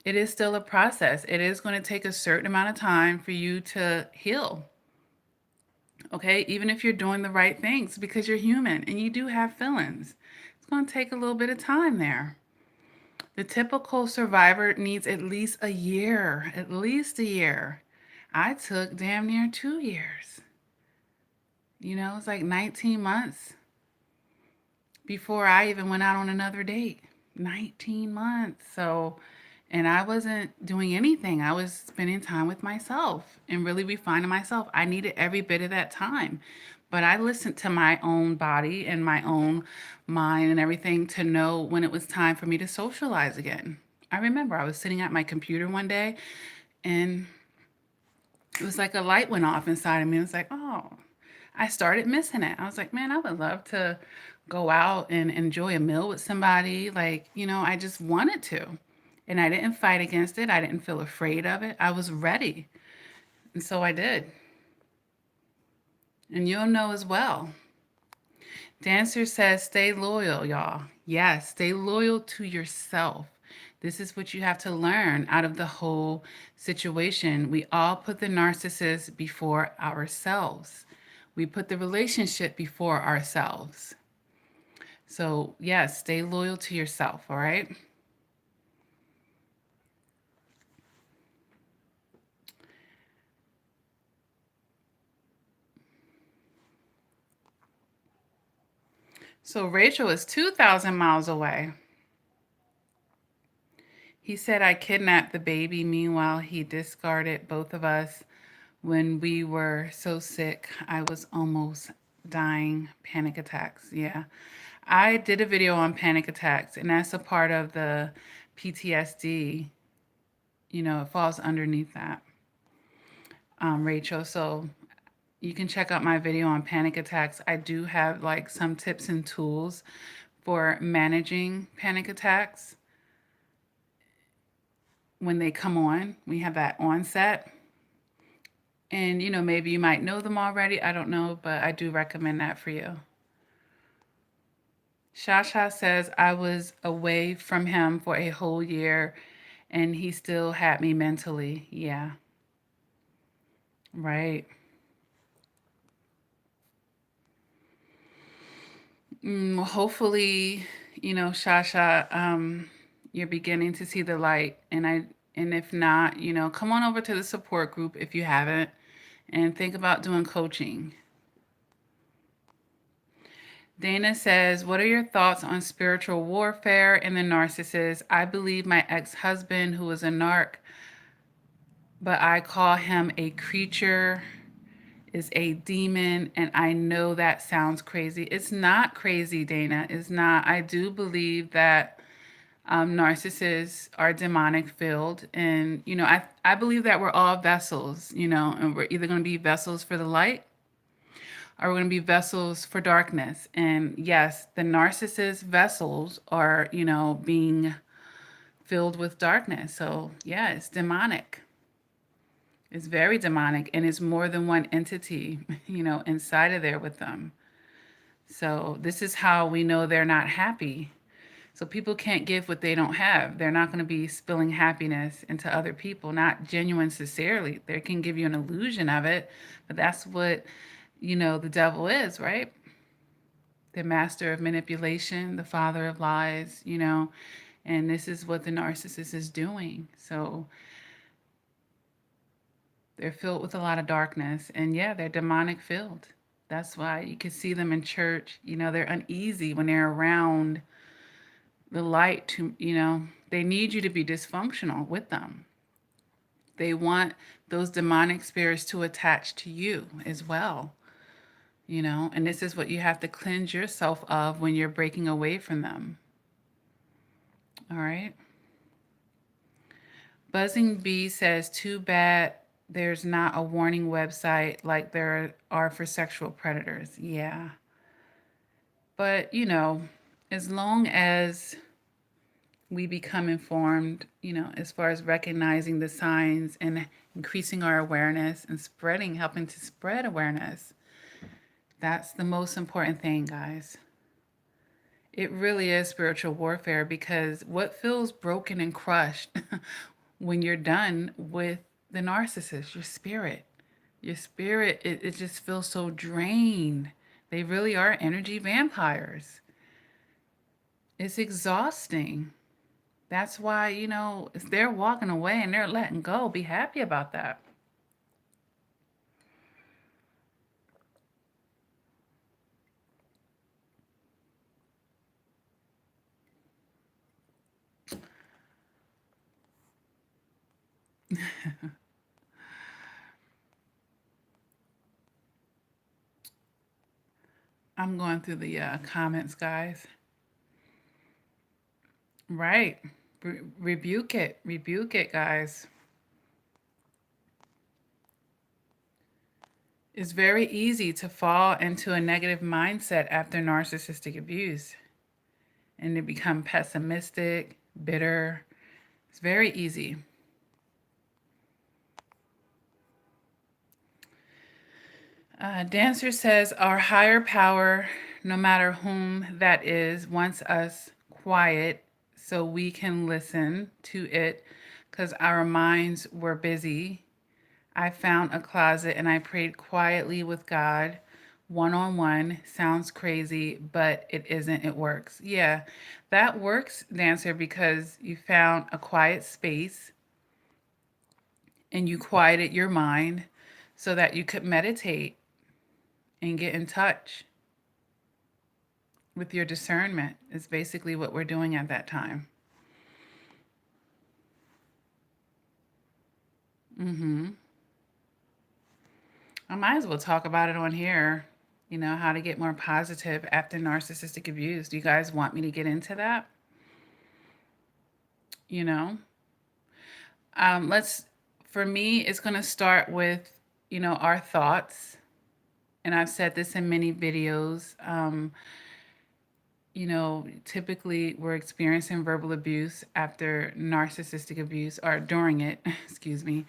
it is still a process. It is going to take a certain amount of time for you to heal. Okay, even if you're doing the right things, because you're human and you do have feelings, it's going to take a little bit of time there. The typical survivor needs at least a year, at least a year. I took damn near 2 years. It's like 19 months before I even went out on another date. 19 months. So, and I wasn't doing anything. I was spending time with myself and really refining myself. I needed every bit of that time. But I listened to my own body and my own mind and everything to know when it was time for me to socialize again. I remember I was sitting at my computer one day and it was like a light went off inside of me. It was like, oh, I started missing it. I was like, man, I would love to go out and enjoy a meal with somebody. Like, I just wanted to. And I didn't fight against it. I didn't feel afraid of it. I was ready. And so I did. And you'll know as well. Dancer says, stay loyal, y'all. Yes, stay loyal to yourself. This is what you have to learn out of the whole situation. We all put the narcissist before ourselves. We put the relationship before ourselves. So, yes, stay loyal to yourself, all right? So, Rachel is 2,000 miles away. He said, I kidnapped the baby. Meanwhile, he discarded both of us when we were so sick. I was almost dying. Panic attacks. Yeah. I did a video on panic attacks, and that's a part of the PTSD. It falls underneath that, Rachel. So you can check out my video on panic attacks. I do have like some tips and tools for managing panic attacks when they come on. We have that onset. And, maybe you might know them already. I don't know, but I do recommend that for you. Shasha says, I was away from him for a whole year and he still had me mentally. Yeah. Right. Hopefully, Shasha, you're beginning to see the light. And And if not, come on over to the support group if you haven't, and think about doing coaching. Dana says, what are your thoughts on spiritual warfare and the narcissist? I believe my ex-husband, who was a narc, but I call him a creature, is a demon, and I know that sounds crazy. It's not crazy, Dana. It's not. I do believe that narcissists are demonic filled, and I believe that we're all vessels, and we're either going to be vessels for the light or we're going to be vessels for darkness. And yes, the narcissist vessels are, being filled with darkness. So yeah, it's demonic. It's very demonic, and it's more than one entity, inside of there with them. So this is how we know they're not happy. So people can't give what they don't have. They're not going to be spilling happiness into other people, not genuine sincerely. They can give you an illusion of it, but that's what, the devil is, right? The master of manipulation, the father of lies, and this is what the narcissist is doing. So they're filled with a lot of darkness, and yeah, they're demonic filled. That's why you can see them in church. They're uneasy when they're around the light they need you to be dysfunctional with them. They want those demonic spirits to attach to you as well, and this is what you have to cleanse yourself of when you're breaking away from them. All right. Buzzing Bee says, too bad there's not a warning website like there are for sexual predators. Yeah. But, as long as we become informed, as far as recognizing the signs and increasing our awareness and helping to spread awareness. That's the most important thing, guys. It really is spiritual warfare, because what feels broken and crushed when you're done with the narcissist? Your spirit. Your spirit, it just feels so drained. They really are energy vampires. It's exhausting. That's why, if they're walking away and they're letting go, be happy about that. I'm going through the comments, guys. Right. Rebuke it. Rebuke it, guys. It's very easy to fall into a negative mindset after narcissistic abuse and to become pessimistic, bitter. It's very easy. Dancer says, our higher power, no matter whom that is, wants us quiet so we can listen to it because our minds were busy. I found a closet and I prayed quietly with God, one-on-one. Sounds crazy, but it isn't. It works. Yeah, that works, Dancer, because you found a quiet space and you quieted your mind so that you could meditate and get in touch with your discernment, is basically what we're doing at that time. I might as well talk about it on here, how to get more positive after narcissistic abuse. Do you guys want me to get into that? You know, for me, it's going to start with, our thoughts. And I've said this in many videos. Typically we're experiencing verbal abuse after narcissistic abuse, or during it, excuse me.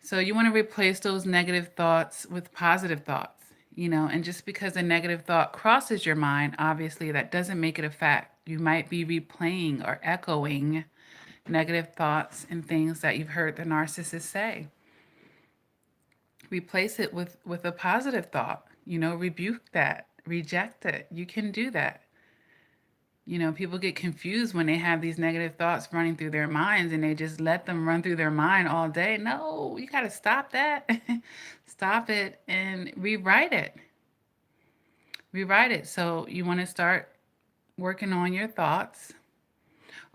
So you want to replace those negative thoughts with positive thoughts, and just because a negative thought crosses your mind, obviously that doesn't make it a fact. You might be replaying or echoing negative thoughts and things that you've heard the narcissist say. Replace it with a positive thought, rebuke that, reject it. You can do that. People get confused when they have these negative thoughts running through their minds and they just let them run through their mind all day. No, you got to stop that. Stop it and rewrite it. Rewrite it. So you want to start working on your thoughts,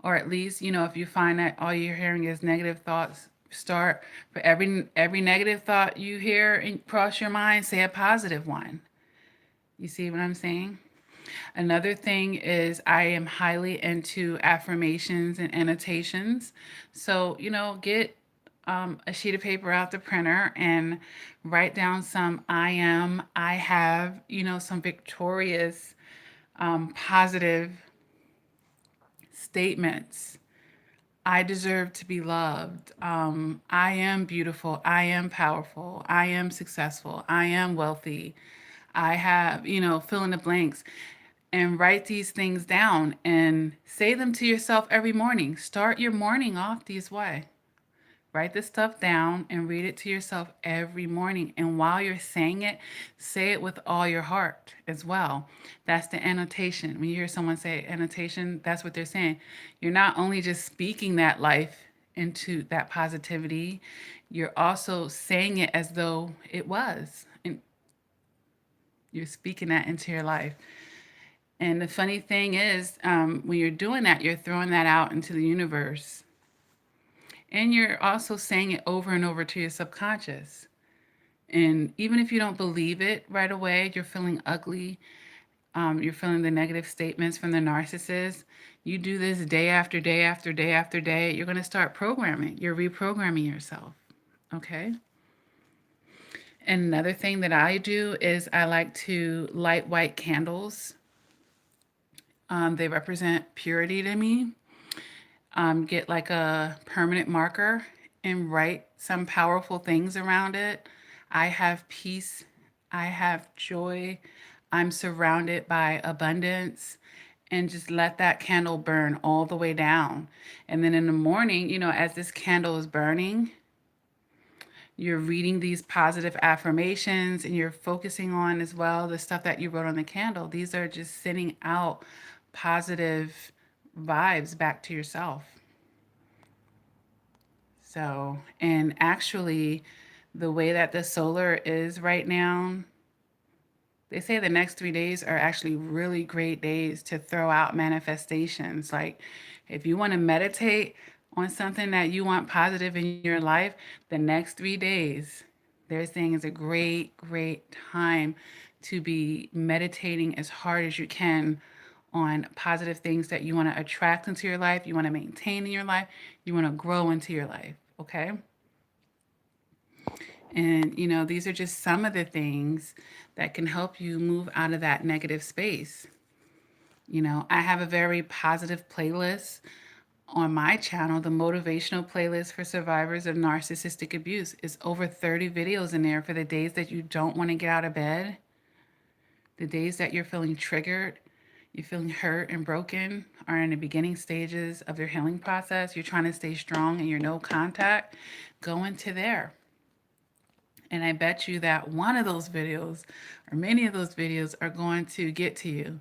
or at least, if you find that all you're hearing is negative thoughts, start for every negative thought you hear across your mind, say a positive one. You see what I'm saying? Another thing is I am highly into affirmations and annotations. So, get a sheet of paper out the printer and write down some I am, I have, some victorious, positive statements. I deserve to be loved. I am beautiful. I am powerful. I am successful. I am wealthy. I have, fill in the blanks, and write these things down and say them to yourself every morning. Start your morning off this way. Write this stuff down and read it to yourself every morning. And while you're saying it, say it with all your heart as well. That's the annotation. When you hear someone say annotation, that's what they're saying. You're not only just speaking that life into that positivity, you're also saying it as though it was. And you're speaking that into your life. And the funny thing is, when you're doing that, you're throwing that out into the universe. And you're also saying it over and over to your subconscious. And even if you don't believe it right away, you're feeling ugly, you're feeling the negative statements from the narcissist. You do this day after day after day after day, you're going to start programming. You're reprogramming yourself. Okay? And another thing that I do is I like to light white candles. They represent purity to me. Get like a permanent marker and write some powerful things around it. I have peace. I have joy. I'm surrounded by abundance. And just let that candle burn all the way down. And then in the morning, as this candle is burning, you're reading these positive affirmations and you're focusing on as well the stuff that you wrote on the candle. These are just sending out positive vibes back to yourself. So, and actually, the way that the solar is right now, they say the next 3 days are actually really great days to throw out manifestations. Like, if you want to meditate on something that you want positive in your life, the next 3 days, they're saying is a great, great time to be meditating as hard as you can on positive things that you want to attract into your life, you want to maintain in your life, you want to grow into your life. Okay? And, these are just some of the things that can help you move out of that negative space. I have a very positive playlist on my channel, the motivational playlist for survivors of narcissistic abuse. Is over 30 videos in there for the days that you don't want to get out of bed, the days that you're feeling triggered, you're feeling hurt and broken, are in the beginning stages of your healing process, you're trying to stay strong and you're no contact, go into there. And I bet you that one of those videos or many of those videos are going to get to you.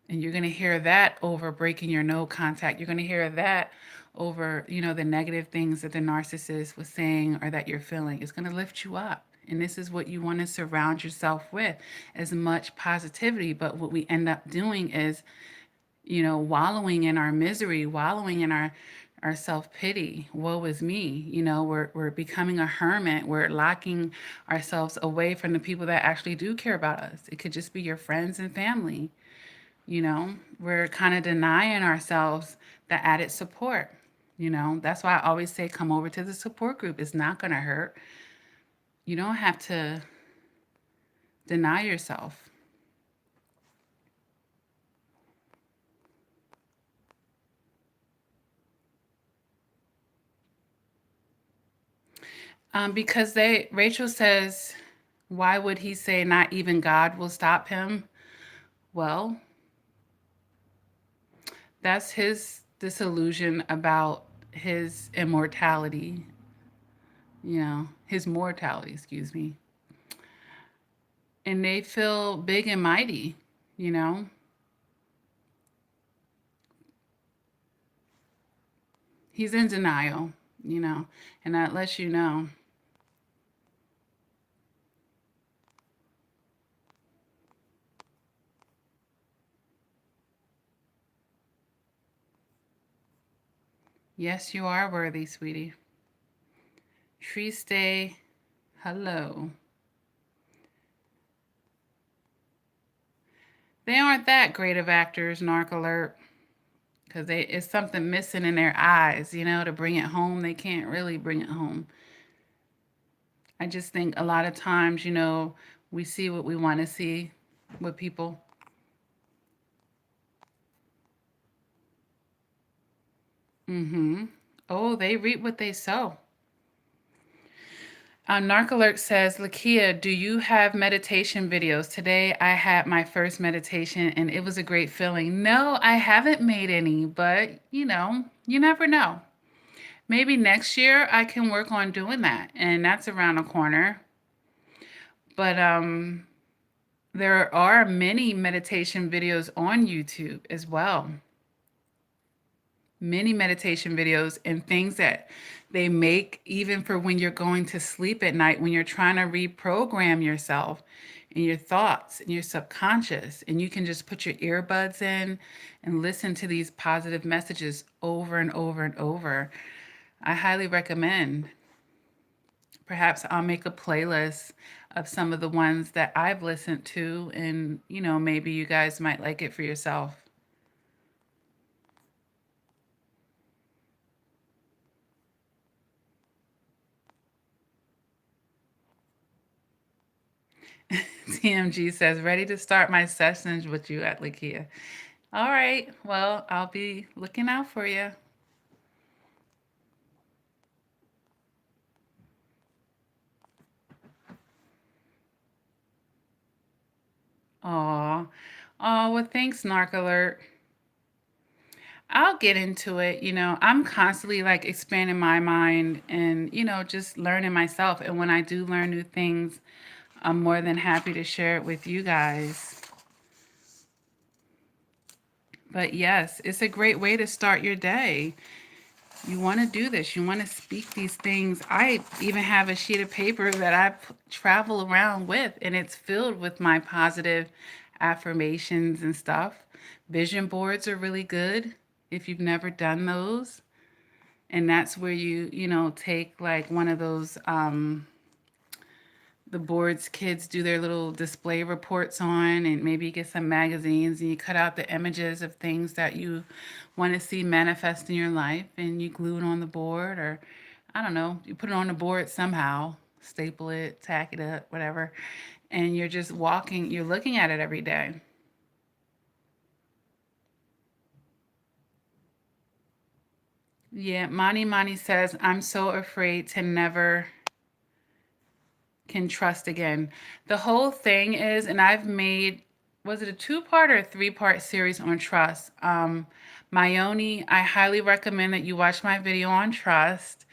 And you're going to hear that over breaking your no contact. You're going to hear that over, the negative things that the narcissist was saying or that you're feeling. It's going to lift you up. And this is what you want to surround yourself with, as much positivity. But what we end up doing is, wallowing in our misery, wallowing in our self-pity. Woe is me. We're becoming a hermit. We're locking ourselves away from the people that actually do care about us. It could just be your friends and family. We're kind of denying ourselves the added support. That's why I always say, come over to the support group. It's not going to hurt. You don't have to deny yourself. Because Rachel says, why would he say not even God will stop him? Well, that's his disillusion about his immortality, his mortality, excuse me. And they feel big and mighty, He's in denial, you know, and that lets you know. Yes, you are worthy, sweetie. Tree stay. Hello. They aren't that great of actors, Narc Alert, because it's something missing in their eyes, you know, to bring it home. They can't really bring it home. I just think a lot of times, you know, we see what we want to see with people. Mm-hmm. Oh, they reap what they sow. Narcolurk says, Lakia, do you have meditation videos? Today I had my first meditation and it was a great feeling. No, I haven't made any, but you know, you never know. Maybe next year I can work on doing that, and that's around the corner. But there are many meditation videos on YouTube as well. Many meditation videos and things that they make even for when you're going to sleep at night, when you're trying to reprogram yourself and your thoughts and your subconscious. And you can just put your earbuds in and listen to these positive messages over and over and over. I highly recommend. Perhaps I'll make a playlist of some of the ones that I've listened to, and you know, maybe you guys might like it for yourself. TMG says, ready to start my sessions with you at Lakia. All right. Well, I'll be looking out for you. Aw. Oh, well, thanks, Narc Alert. I'll get into it. You know, I'm constantly like expanding my mind and, you know, just learning myself. And when I do learn new things, I'm more than happy to share it with you guys. But yes, it's a great way to start your day. You want to do this. You want to speak these things. I even have a sheet of paper that I travel around with, and it's filled with my positive affirmations and stuff. Vision boards are really good if you've never done those. And that's where you know, take like one of those the boards kids do their little display reports on, and maybe get some magazines and you cut out the images of things that you want to see manifest in your life and you glue it on the board, or I don't know, you put it on the board somehow, staple it, tack it up, whatever, and you're just walking, you're looking at it every day. Yeah, Mani says, I'm so afraid to never can trust again. The whole thing is, and I've made, was it a two-part or a three-part series on trust? Mayoni, I highly recommend that you watch my video on trust.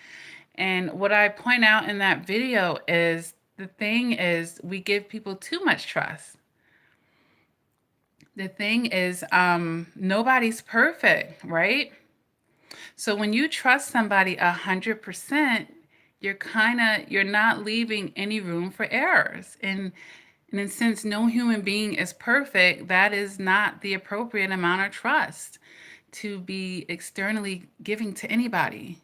And what I point out in that video is the thing is we give people too much trust. The thing is, nobody's perfect, right? So when you trust somebody 100%, you're not leaving any room for errors. And then since no human being is perfect, that is not the appropriate amount of trust to be externally giving to anybody.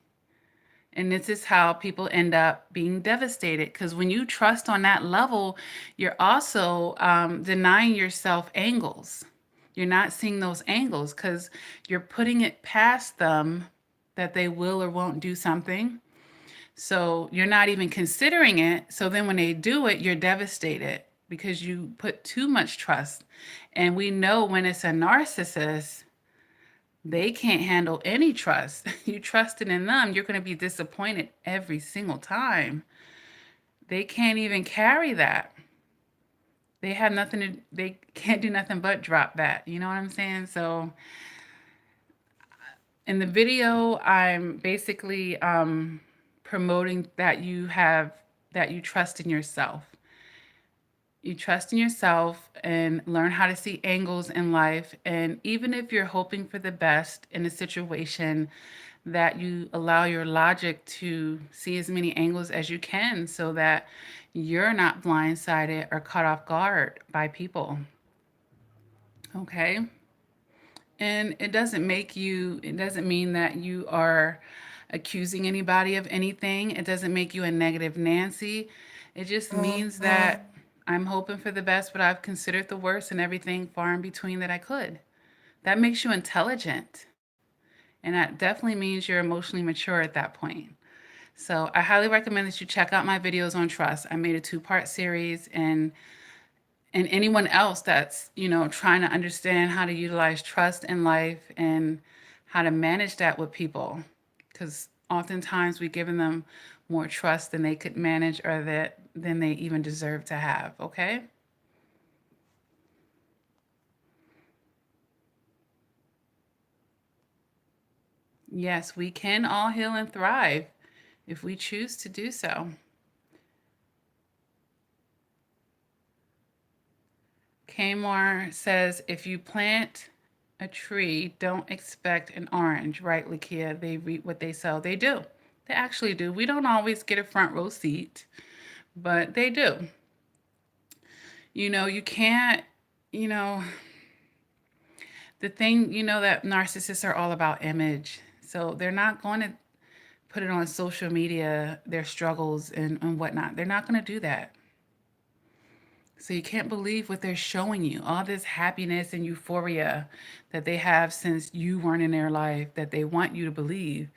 And this is how people end up being devastated, because when you trust on that level, you're also denying yourself angles. You're not seeing those angles because you're putting it past them that they will or won't do something. So you're not even considering it. So then when they do it, you're devastated because you put too much trust. And we know when it's a narcissist, they can't handle any trust. You trusted in them, you're going to be disappointed every single time. They can't even carry that. They have nothing to, they can't do nothing but drop that. You know what I'm saying? So in the video, I'm basically promoting that that you trust in yourself. You trust in yourself and learn how to see angles in life. And even if you're hoping for the best in a situation, that you allow your logic to see as many angles as you can so that you're not blindsided or caught off guard by people. Okay? And it doesn't mean that you are accusing anybody of anything. It doesn't make you a negative Nancy. It just means that I'm hoping for the best, but I've considered the worst and everything far in between that I could. That makes you intelligent. And that definitely means you're emotionally mature at that point. So I highly recommend that you check out my videos on trust. I made a two-part series, and anyone else that's, trying to understand how to utilize trust in life and how to manage that with people. Because oftentimes we've given them more trust than they could manage or than they even deserve to have, okay? Yes, we can all heal and thrive if we choose to do so. Kmar says, if you plant a tree, don't expect an orange, right, Lakia? They reap what they sow. They do. They actually do. We don't always get a front row seat, but they do. You can't, you know, the thing, that narcissists are all about image. So they're not going to put it on social media, their struggles and whatnot. They're not going to do that. So you can't believe what they're showing you, all this happiness and euphoria that they have since you weren't in their life, that they want you to believe,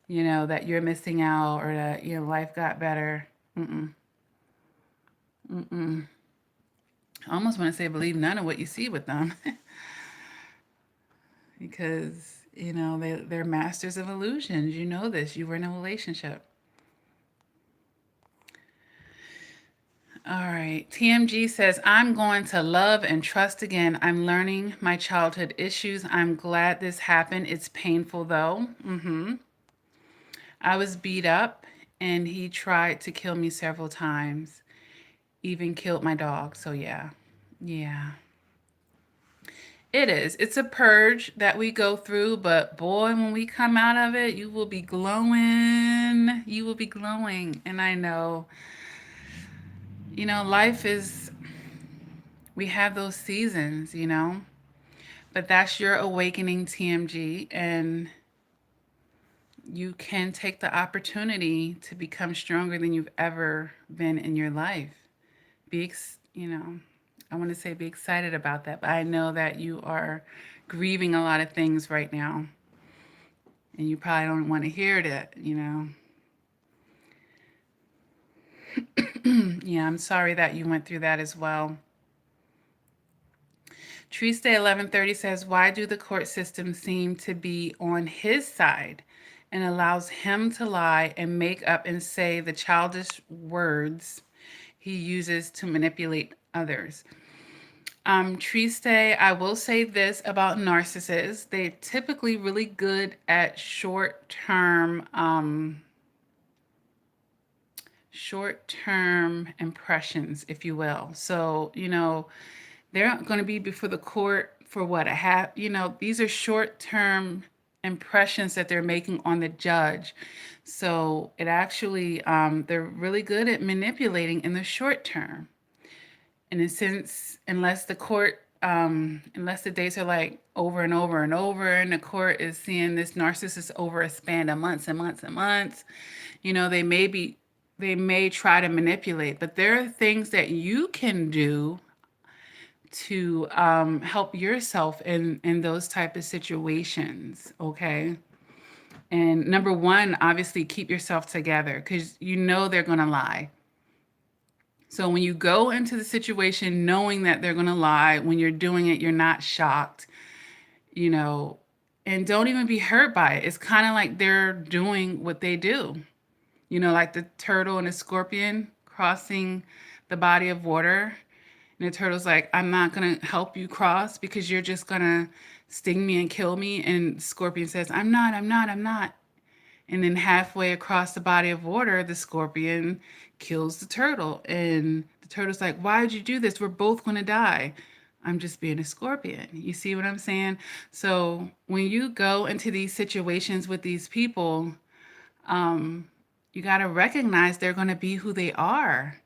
that you're missing out or that, life got better. Mm-mm. Mm-mm. I almost want to say believe none of what you see with them because, they're masters of illusions. You know this. You were in a relationship. All right. TMG says, I'm going to love and trust again. I'm learning my childhood issues. I'm glad this happened. It's painful though. I was beat up and he tried to kill me several times, even killed my dog. So yeah. Yeah. It is. It's a purge that we go through, but boy, when we come out of it, you will be glowing. You will be glowing. And I know, life is, we have those seasons, but that's your awakening, TMG, and you can take the opportunity to become stronger than you've ever been in your life. I want to say be excited about that, but I know that you are grieving a lot of things right now, and you probably don't want to hear that. Yeah, I'm sorry that you went through that as well. Tuesday 11:30 says, why do the court system seem to be on his side and allows him to lie and make up and say the childish words he uses to manipulate others? Triste, I will say this about narcissists. They're typically really good at short-term impressions, if you will. So, they're going to be before the court for what, a half, these are short-term impressions that they're making on the judge. So it actually, they're really good at manipulating in the short term. In a sense, unless the dates are like over and over and over, and the court is seeing this narcissist over a span of months and months and months, they may try to manipulate, but there are things that you can do to help yourself in those type of situations, okay? And number one, obviously keep yourself together because they're going to lie. So when you go into the situation knowing that they're going to lie, when you're doing it, you're not shocked, and don't even be hurt by it. It's kind of like they're doing what they do, like the turtle and the scorpion crossing the body of water. And the turtle's like, I'm not going to help you cross because you're just going to sting me and kill me. And the scorpion says, I'm not. And then halfway across the body of water, the scorpion kills the turtle. And the turtle's like, why did you do this? We're both going to die. I'm just being a Scorpion. You see what I'm saying? So when you go into these situations with these people, you got to recognize they're going to be who they are.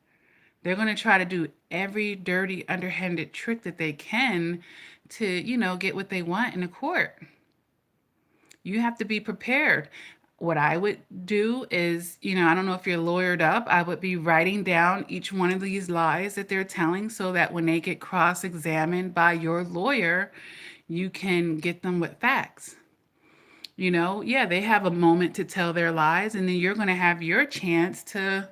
They're going to try to do every dirty, underhanded trick that they can to, get what they want in the court. You have to be prepared. What I would do is, I don't know if you're lawyered up, I would be writing down each one of these lies that they're telling so that when they get cross examined by your lawyer, you can get them with facts. Yeah, they have a moment to tell their lies, and then you're going to have your chance to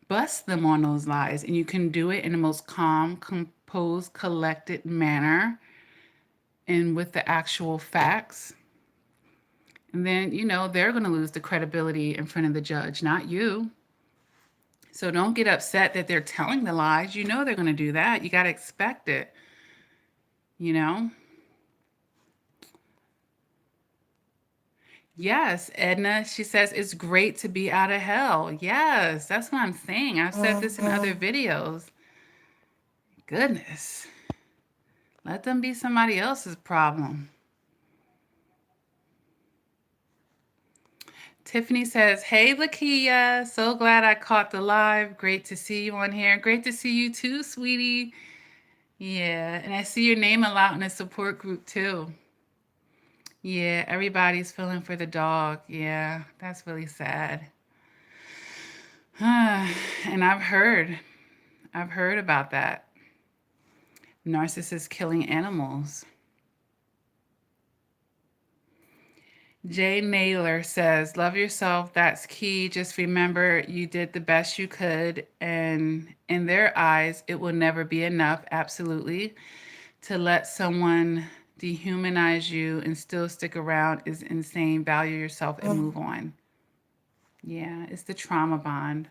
bust them on those lies. And you can do it in the most calm, composed, collected manner and with the actual facts. And then, they're going to lose the credibility in front of the judge, not you. So don't get upset that they're telling the lies. You know they're going to do that. You got to expect it, you know? Yes, Edna, she says, it's great to be out of hell. Yes, that's what I'm saying. I've said this in other videos. Goodness. Let them be somebody else's problem. Tiffany says, hey, Lakia, so glad I caught the live. Great to see you on here. Great to see you too, sweetie. Yeah, and I see your name a lot in the support group too. Yeah, everybody's feeling for the dog. Yeah, that's really sad. And I've heard about that. Narcissists killing animals. Jay Naylor says, love yourself. That's key. Just remember you did the best you could. And in their eyes, it will never be enough. Absolutely. To let someone dehumanize you and still stick around is insane. Value yourself and move on. Yeah, it's the trauma bond.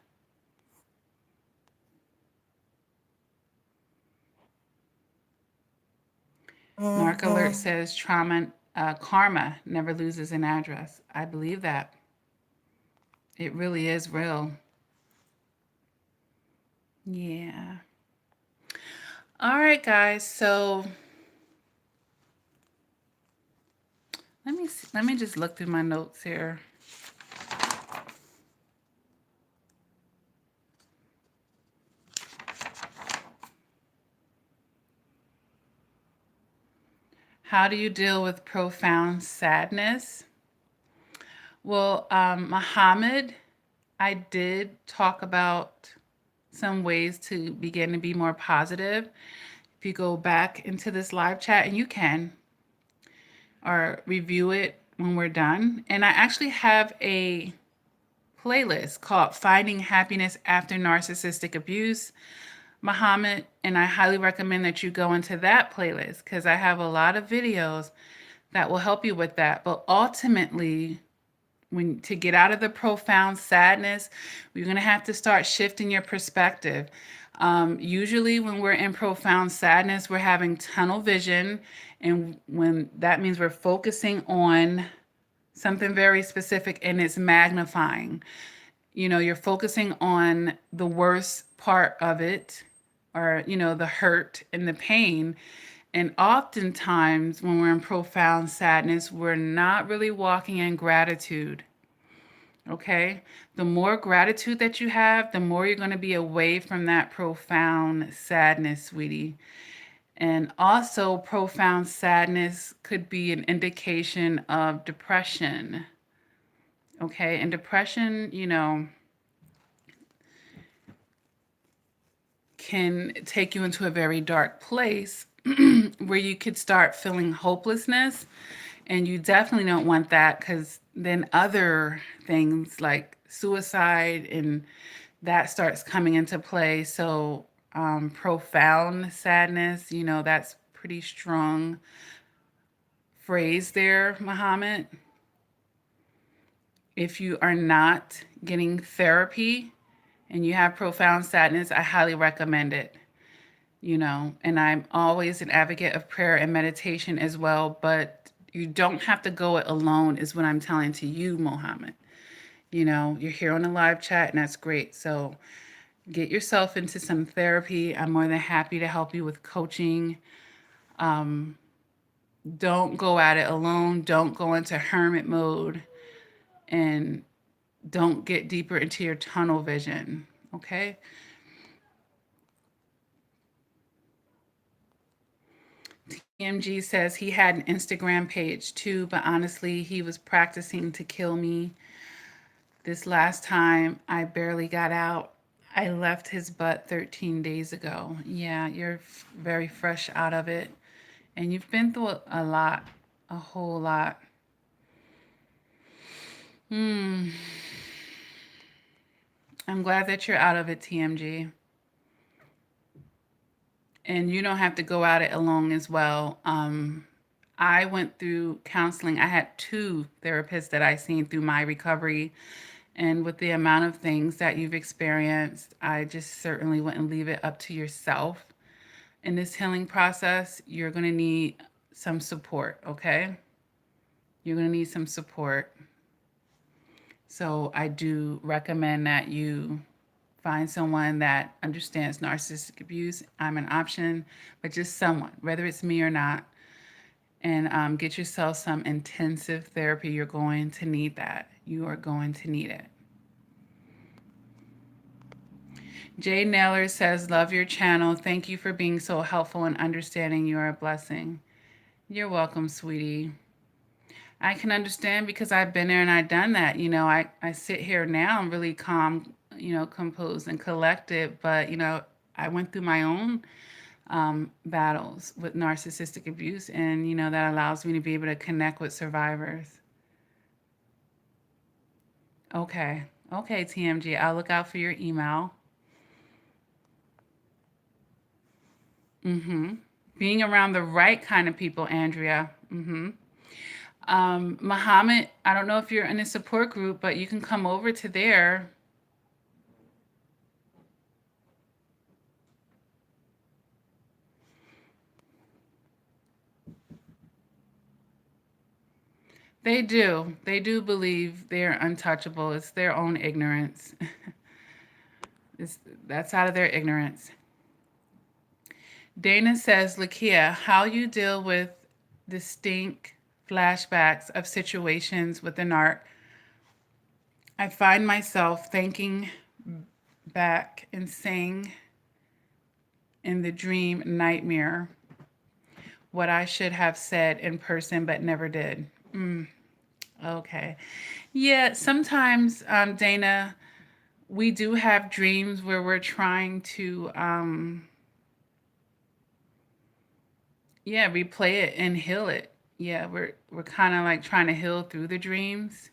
Narc Alert says karma never loses an address. I believe that. It really is real. Yeah. All right, guys. So let me see. Let me just look through my notes here. How do you deal with profound sadness? Well, Muhammad, I did talk about some ways to begin to be more positive. If you go back into this live chat, and you can, or review it when we're done. And I actually have a playlist called Finding Happiness After Narcissistic Abuse, Muhammad, and I highly recommend that you go into that playlist because I have a lot of videos that will help you with that. But ultimately, to get out of the profound sadness, you're going to have to start shifting your perspective. Usually when we're in profound sadness, we're having tunnel vision. And when that means we're focusing on something very specific and it's magnifying. You're focusing on the worst part of it, or, the hurt and the pain. And oftentimes when we're in profound sadness, we're not really walking in gratitude. Okay? The more gratitude that you have, the more you're going to be away from that profound sadness, sweetie. And also, profound sadness could be an indication of depression. Okay? And depression, can take you into a very dark place where you could start feeling hopelessness. And you definitely don't want that, because then other things like suicide and that starts coming into play. So profound sadness, that's pretty strong phrase there, Muhammad. If you are not getting therapy and you have profound sadness, I highly recommend it. And I'm always an advocate of prayer and meditation as well, but you don't have to go it alone is what I'm telling to you, Mohammed. You're here on the live chat and that's great. So, Get yourself into some therapy. I'm more than happy to help you with coaching. Don't go at it alone. Don't go into hermit mode, and don't get deeper into your tunnel vision. Okay? TMG says he had an Instagram page too, but honestly, he was practicing to kill me. This last time, I barely got out. I left his butt 13 days ago. Yeah, you're very fresh out of it. And you've been through a lot, a whole lot. I'm glad that you're out of it, TMG. And you don't have to go at it alone as well. I went through counseling. I had 2 therapists that I seen through my recovery. And with the amount of things that you've experienced, I just certainly wouldn't leave it up to yourself. In this healing process, you're going to need some support, okay? You're going to need some support. So I do recommend that you find someone that understands narcissistic abuse. I'm an option, but just someone, whether it's me or not, and get yourself some intensive therapy. You're going to need that. You are going to need it. Jay Naylor says, love your channel. Thank you for being so helpful and understanding. You are a blessing. You're welcome, sweetie. I can understand because I've been there and I've done that. You know, I sit here now, I'm really calm, you know, composed and collected, but, you know, I went through my own battles with narcissistic abuse, and, you know, that allows me to be able to connect with survivors. Okay. Okay, TMG, I'll look out for your email. Being around the right kind of people, Andrea. Muhammad, I don't know if you're in a support group, but you can come over to there. They do. They do believe they're untouchable. It's their own ignorance. That's out of their ignorance. Dana says, Lakia, how you deal with distinct flashbacks of situations with the narc. I find myself thinking back and saying in the dream nightmare what I should have said in person but never did. Okay. Yeah, sometimes, Dana, we do have dreams where we're trying to, replay it and heal it. Yeah, we're kind of like trying to heal through the dreams.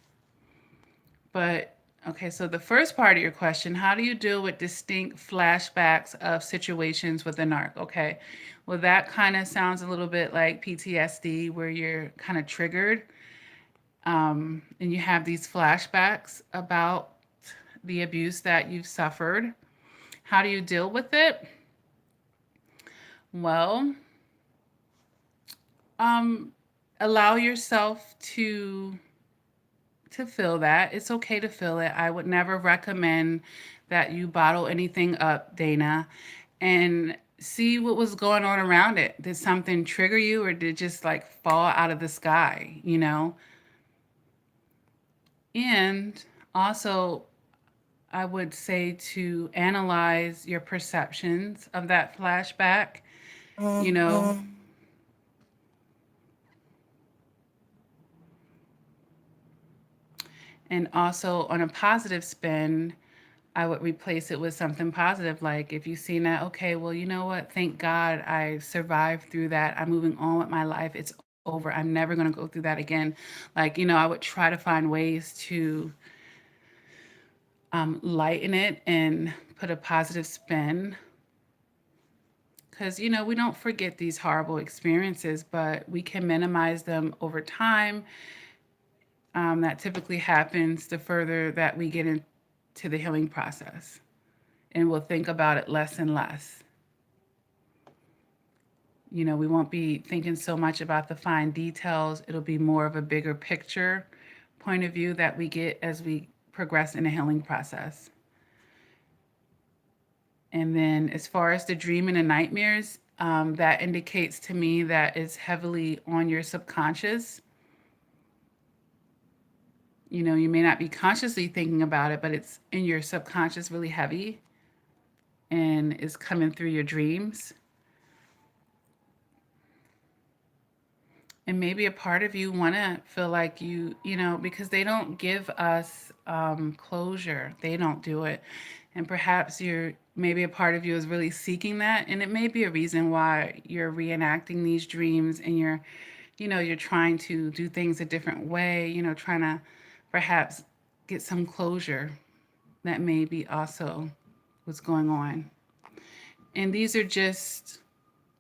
But okay, so the first part of your question, how do you deal with distinct flashbacks of situations with the narc? Okay, well, that kind of sounds a little bit like PTSD, where you're kind of triggered, and you have these flashbacks about the abuse that you've suffered. How do you deal with it? Well, allow yourself to feel that. It's okay to feel it. I would never recommend that you bottle anything up, Dana, and see what was going on around it. Did something trigger you, or did it just like fall out of the sky, you know? And also, I would say to analyze your perceptions of that flashback, you know. And also on a positive spin, I would replace it with something positive. Like if you've seen that, okay, well, you know what? Thank God I survived through that. I'm moving on with my life. It's over. I'm never going to go through that again. Like, you know, I would try to find ways to lighten it and put a positive spin. Because, you know, we don't forget these horrible experiences, but we can minimize them over time. That typically happens the further that we get into the healing process. And we'll think about it less and less. You know, we won't be thinking so much about the fine details. It'll be more of a bigger picture point of view that we get as we progress in the healing process. And then as far as the dream and the nightmares, that indicates to me that it's heavily on your subconscious. You know, you may not be consciously thinking about it, but it's in your subconscious really heavy and is coming through your dreams. And maybe a part of you want to feel like you know, because they don't give us closure. They don't do it. And perhaps maybe a part of you is really seeking that. And it may be a reason why you're reenacting these dreams and you're trying to do things a different way, trying to perhaps get some closure. That may be also what's going on. And these are just,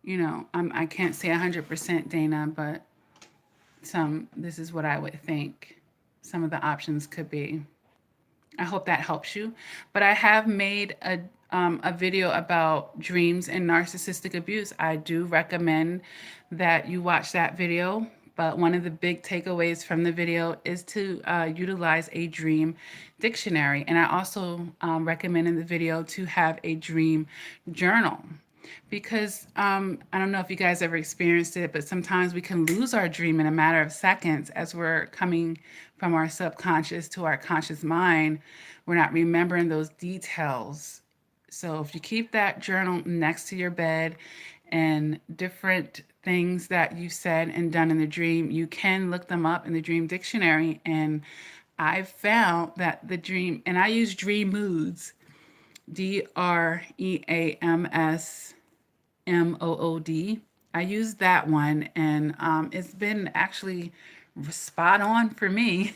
I can't say 100% Dana, but this is what I would think some of the options could be. I hope that helps you. But I have made a video about dreams and narcissistic abuse. I do recommend that you watch that video. But one of the big takeaways from the video is to utilize a dream dictionary. And I also recommend in the video to have a dream journal. Because I don't know if you guys ever experienced it, but sometimes we can lose our dream in a matter of seconds as we're coming from our subconscious to our conscious mind. We're not remembering those details. So if you keep that journal next to your bed and different things that you said and done in the dream, you can look them up in the dream dictionary. And I found that the dream, and I use Dream Moods, DREAMSMOOD. I use that one, and it's been actually spot on for me.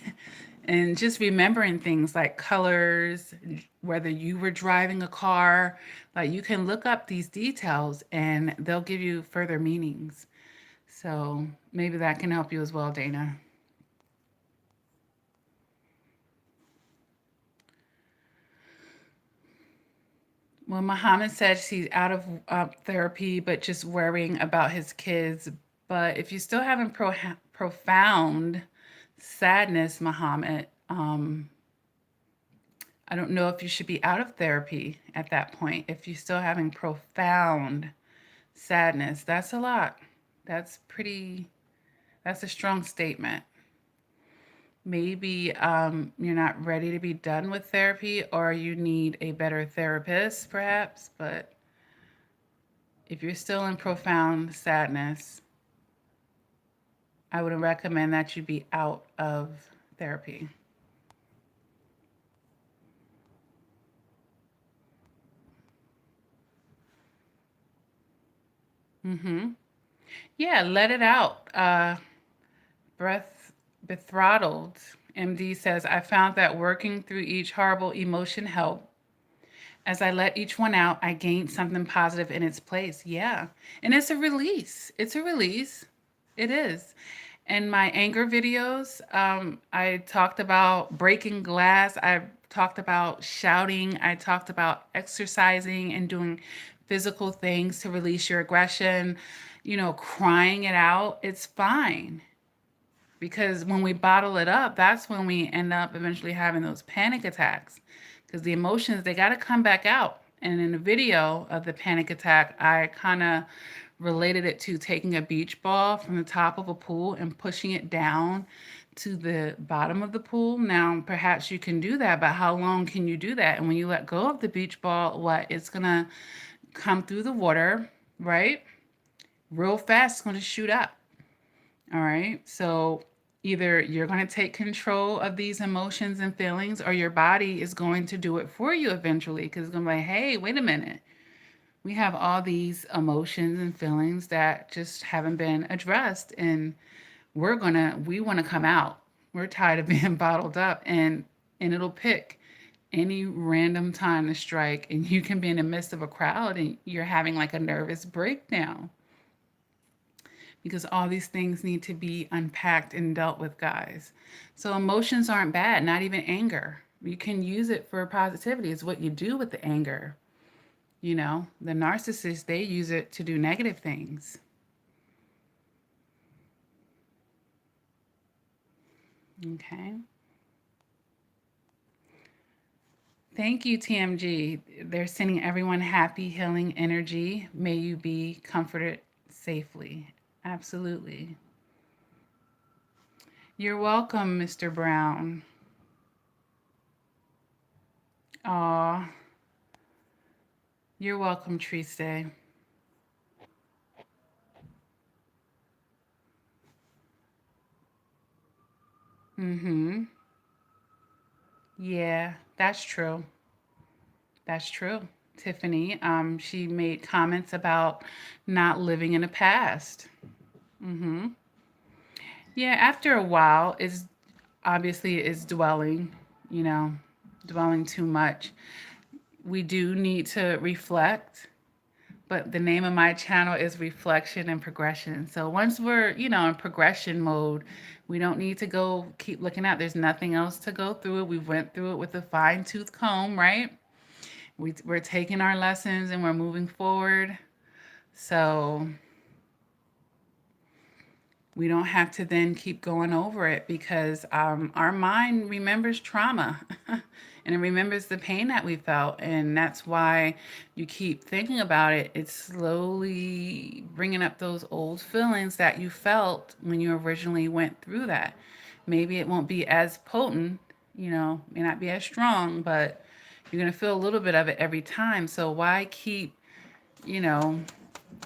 And just remembering things like colors, whether you were driving a car, like you can look up these details and they'll give you further meanings. So maybe that can help you as well, Dana. Well, Muhammad said she's out of therapy, but just worrying about his kids. But if you're still having profound sadness, Muhammad, I don't know if you should be out of therapy at that point. If you're still having profound sadness, that's a lot. That's a strong statement. Maybe you're not ready to be done with therapy, or you need a better therapist, perhaps. But if you're still in profound sadness, I would recommend that you be out of therapy. Mm-hmm. Yeah, let it out. Breath Bethrottled MD says, I found that working through each horrible emotion helped. As I let each one out, I gained something positive in its place. Yeah. And it's a release. It's a release. It is. In my anger videos, I talked about breaking glass. I talked about shouting. I talked about exercising and doing physical things to release your aggression, crying it out. It's fine. Because when we bottle it up, that's when we end up eventually having those panic attacks. Because the emotions, they got to come back out. And in the video of the panic attack, I kind of related it to taking a beach ball from the top of a pool and pushing it down to the bottom of the pool. Now, perhaps you can do that, but how long can you do that? And when you let go of the beach ball, it's going to come through the water, right? Real fast, it's going to shoot up. All right. So either you're going to take control of these emotions and feelings, or your body is going to do it for you eventually, because it's going to be like, hey, wait a minute. We have all these emotions and feelings that just haven't been addressed, and we want to come out. We're tired of being bottled up, and it'll pick any random time to strike, and you can be in the midst of a crowd and you're having like a nervous breakdown, because all these things need to be unpacked and dealt with, guys. So emotions aren't bad, not even anger. You can use it for positivity. It's what you do with the anger. The narcissists, they use it to do negative things. Okay. Thank you, TMG. They're sending everyone happy, healing energy. May you be comforted safely. Absolutely. You're welcome, Mr. Brown. Aw, you're welcome, Triste. Mm-hmm. Yeah, that's true. That's true. Tiffany, she made comments about not living in the past. Mm-hmm. Yeah, after a while, it's obviously it's dwelling, you know, dwelling too much. We do need to reflect, but the name of my channel is Reflection and Progression. So once we're, in progression mode, we don't need to go keep looking at. There's nothing else to go through it. We went through it with a fine tooth comb, right? We're taking our lessons and we're moving forward. So we don't have to then keep going over it because our mind remembers trauma and it remembers the pain that we felt. And that's why you keep thinking about it. It's slowly bringing up those old feelings that you felt when you originally went through that. Maybe it won't be as potent, may not be as strong, but you're going to feel a little bit of it every time. So why keep, you know,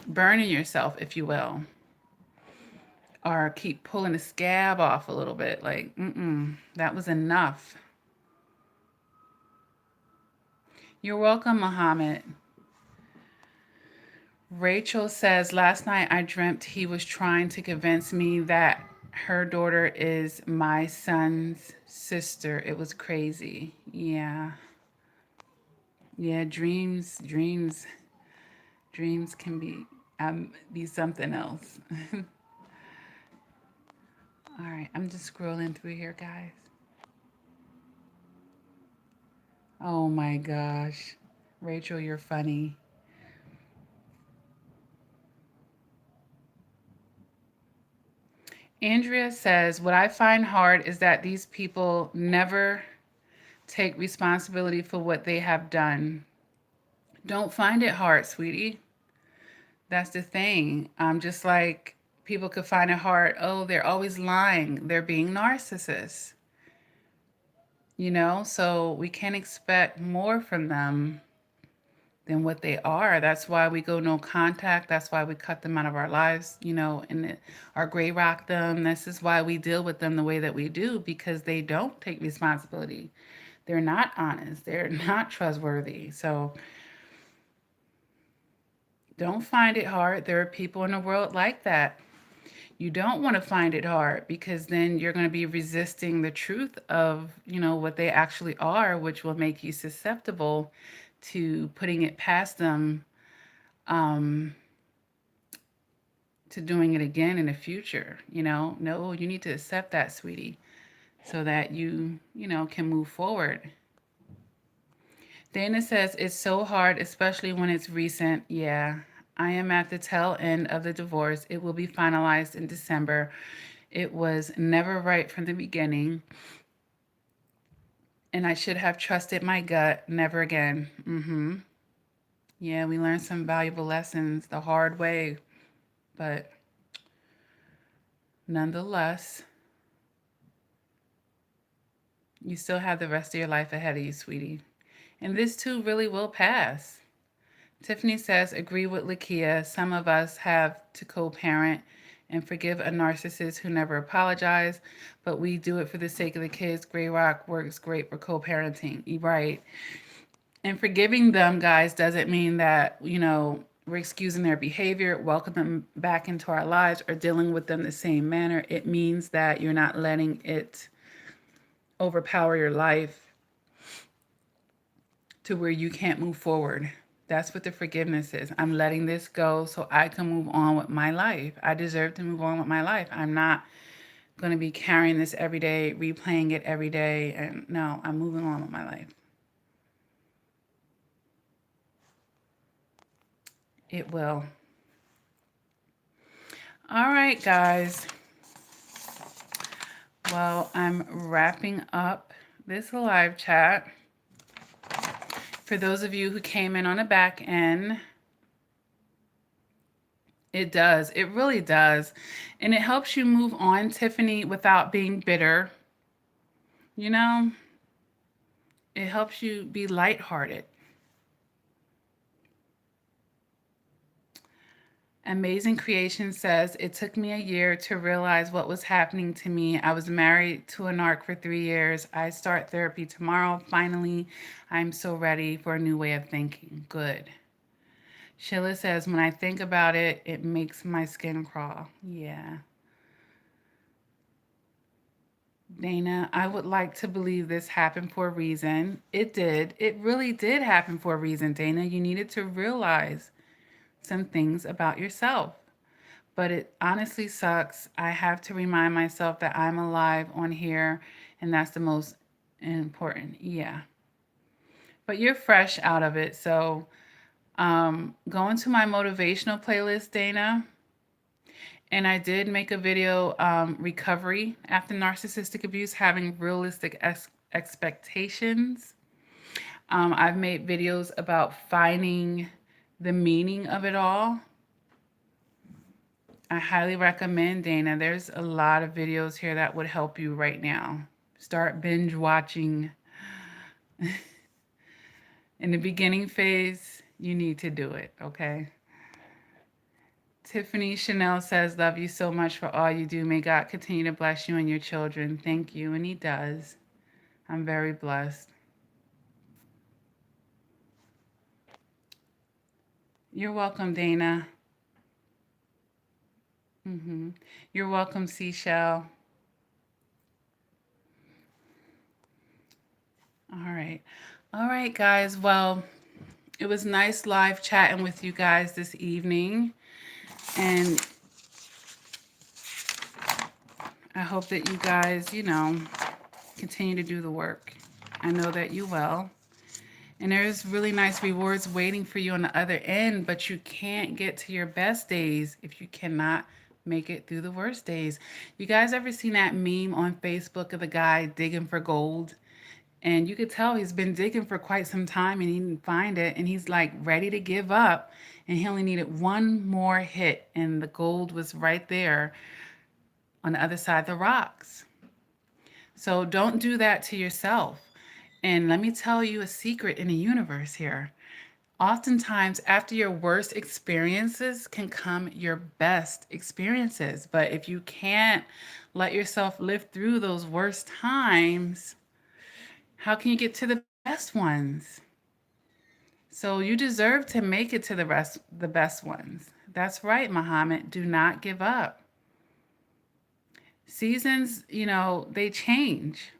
burning yourself, if you will? Or keep pulling the scab off a little bit. Like, that was enough. You're welcome, Muhammad. Rachel says, last night I dreamt he was trying to convince me that her daughter is my son's sister. It was crazy. Yeah. Yeah, dreams can be something else. All right, I'm just scrolling through here, guys. Oh my gosh. Rachel, you're funny. Andrea says, what I find hard is that these people never take responsibility for what they have done. Don't find it hard, sweetie. That's the thing. Just like people could find it hard, oh, they're always lying. They're being narcissists. So we can't expect more from them than what they are. That's why we go no contact. That's why we cut them out of our lives, or gray rock them. This is why we deal with them the way that we do, because they don't take responsibility. They're not honest. They're not trustworthy. So don't find it hard. There are people in the world like that. You don't want to find it hard because then you're going to be resisting the truth of, what they actually are, which will make you susceptible to putting it past them, to doing it again in the future. No, you need to accept that, sweetie, so that you can move forward. Dana says it's so hard, especially when it's recent. Yeah, I am at the tail end of the divorce. It will be finalized in December. It was never right from the beginning, and I should have trusted my gut. Never again. Yeah, we learned some valuable lessons the hard way, but nonetheless, you still have the rest of your life ahead of you, sweetie. And this too really will pass. Tiffany says, agree with Lakia. Some of us have to co-parent and forgive a narcissist who never apologized, but we do it for the sake of the kids. Gray Rock works great for co-parenting. Right. And forgiving them, guys, doesn't mean that, we're excusing their behavior, welcome them back into our lives, or dealing with them the same manner. It means that you're not letting it overpower your life to where you can't move forward. That's what the forgiveness is. I'm letting this go so I can move on with my life. I deserve to move on with my life. I'm not going to be carrying this every day, replaying it every day. And no, I'm moving on with my life. It will. All right, guys. Well, I'm wrapping up this live chat. For those of you who came in on the back end, it does. It really does. And it helps you move on, Tiffany, without being bitter. You know, it helps you be lighthearted. Amazing Creation says, it took me a year to realize what was happening to me. I was married to a narc for 3 years. I start therapy tomorrow. Finally, I'm so ready for a new way of thinking. Good. Sheila says, when I think about it, it makes my skin crawl. Yeah. Dana, I would like to believe this happened for a reason. It did. It really did happen for a reason, Dana. You needed to realize some things about yourself. But it honestly sucks. I have to remind myself that I'm alive on here, and that's the most important. Yeah. But you're fresh out of it. So go into my motivational playlist, Dana. And I did make a video, recovery after narcissistic abuse, having realistic expectations. I've made videos about finding the meaning of it all. I highly recommend, Dana. There's a lot of videos here that would help you right now. Start binge watching. In the beginning phase, you need to do it, okay? Tiffany Chanel says, love you so much for all you do. May God continue to bless you and your children. Thank you, and he does. I'm very blessed. You're welcome, Dana. You're welcome, Seashell. All right, guys. Well, it was nice live chatting with you guys this evening. And I hope that you guys, you know, continue to do the work. I know that you will. And there's really nice rewards waiting for you on the other end, but you can't get to your best days if you cannot make it through the worst days. You guys ever seen that meme on Facebook of the guy digging for gold? And you could tell he's been digging for quite some time and he didn't find it. And he's like ready to give up. And he only needed one more hit. And the gold was right there on the other side of the rocks. So don't do that to yourself. And let me tell you a secret in the universe here. Oftentimes, after your worst experiences can come your best experiences. But if you can't let yourself live through those worst times, how can you get to the best ones? So you deserve to make it to the best ones. That's right, Muhammad. Do not give up. Seasons, you know, they change.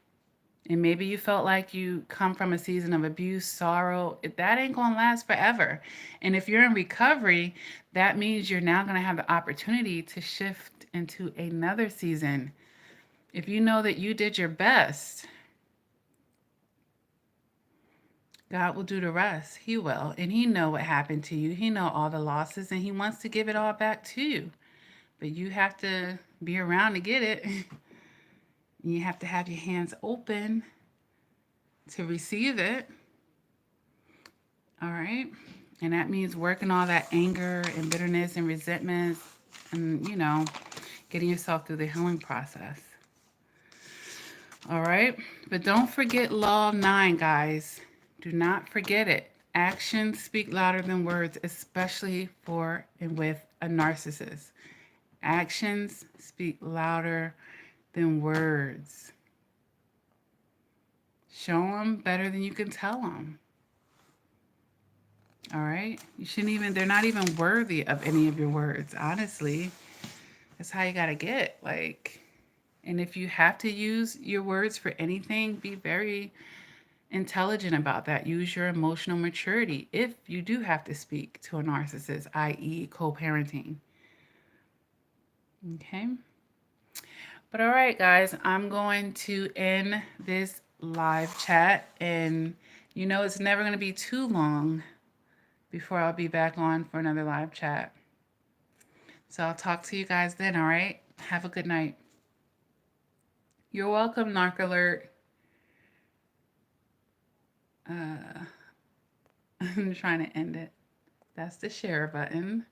And maybe you felt like you come from a season of abuse, sorrow. That ain't going to last forever. And if you're in recovery, that means you're now going to have the opportunity to shift into another season. If you know that you did your best, God will do the rest. He will. And he know what happened to you. He know all the losses, and he wants to give it all back to you. But you have to be around to get it. You have to have your hands open to receive it. All right? And that means working all that anger and bitterness and resentment and, you know, getting yourself through the healing process. All right? But don't forget Law 9, guys. Do not forget it. Actions speak louder than words, especially for and with a narcissist. Actions speak louder than words. Show them better than you can tell them. All right? You shouldn't even, they're not even worthy of any of your words, honestly. That's how you got to get. Like, and if you have to use your words for anything, be very intelligent about that. Use your emotional maturity if you do have to speak to a narcissist, i.e. co-parenting. Okay? But all right, guys, I'm going to end this live chat. And you know it's never going to be too long before I'll be back on for another live chat. So I'll talk to you guys then, all right? Have a good night. You're welcome, Narc Alert. I'm trying to end it. That's the share button.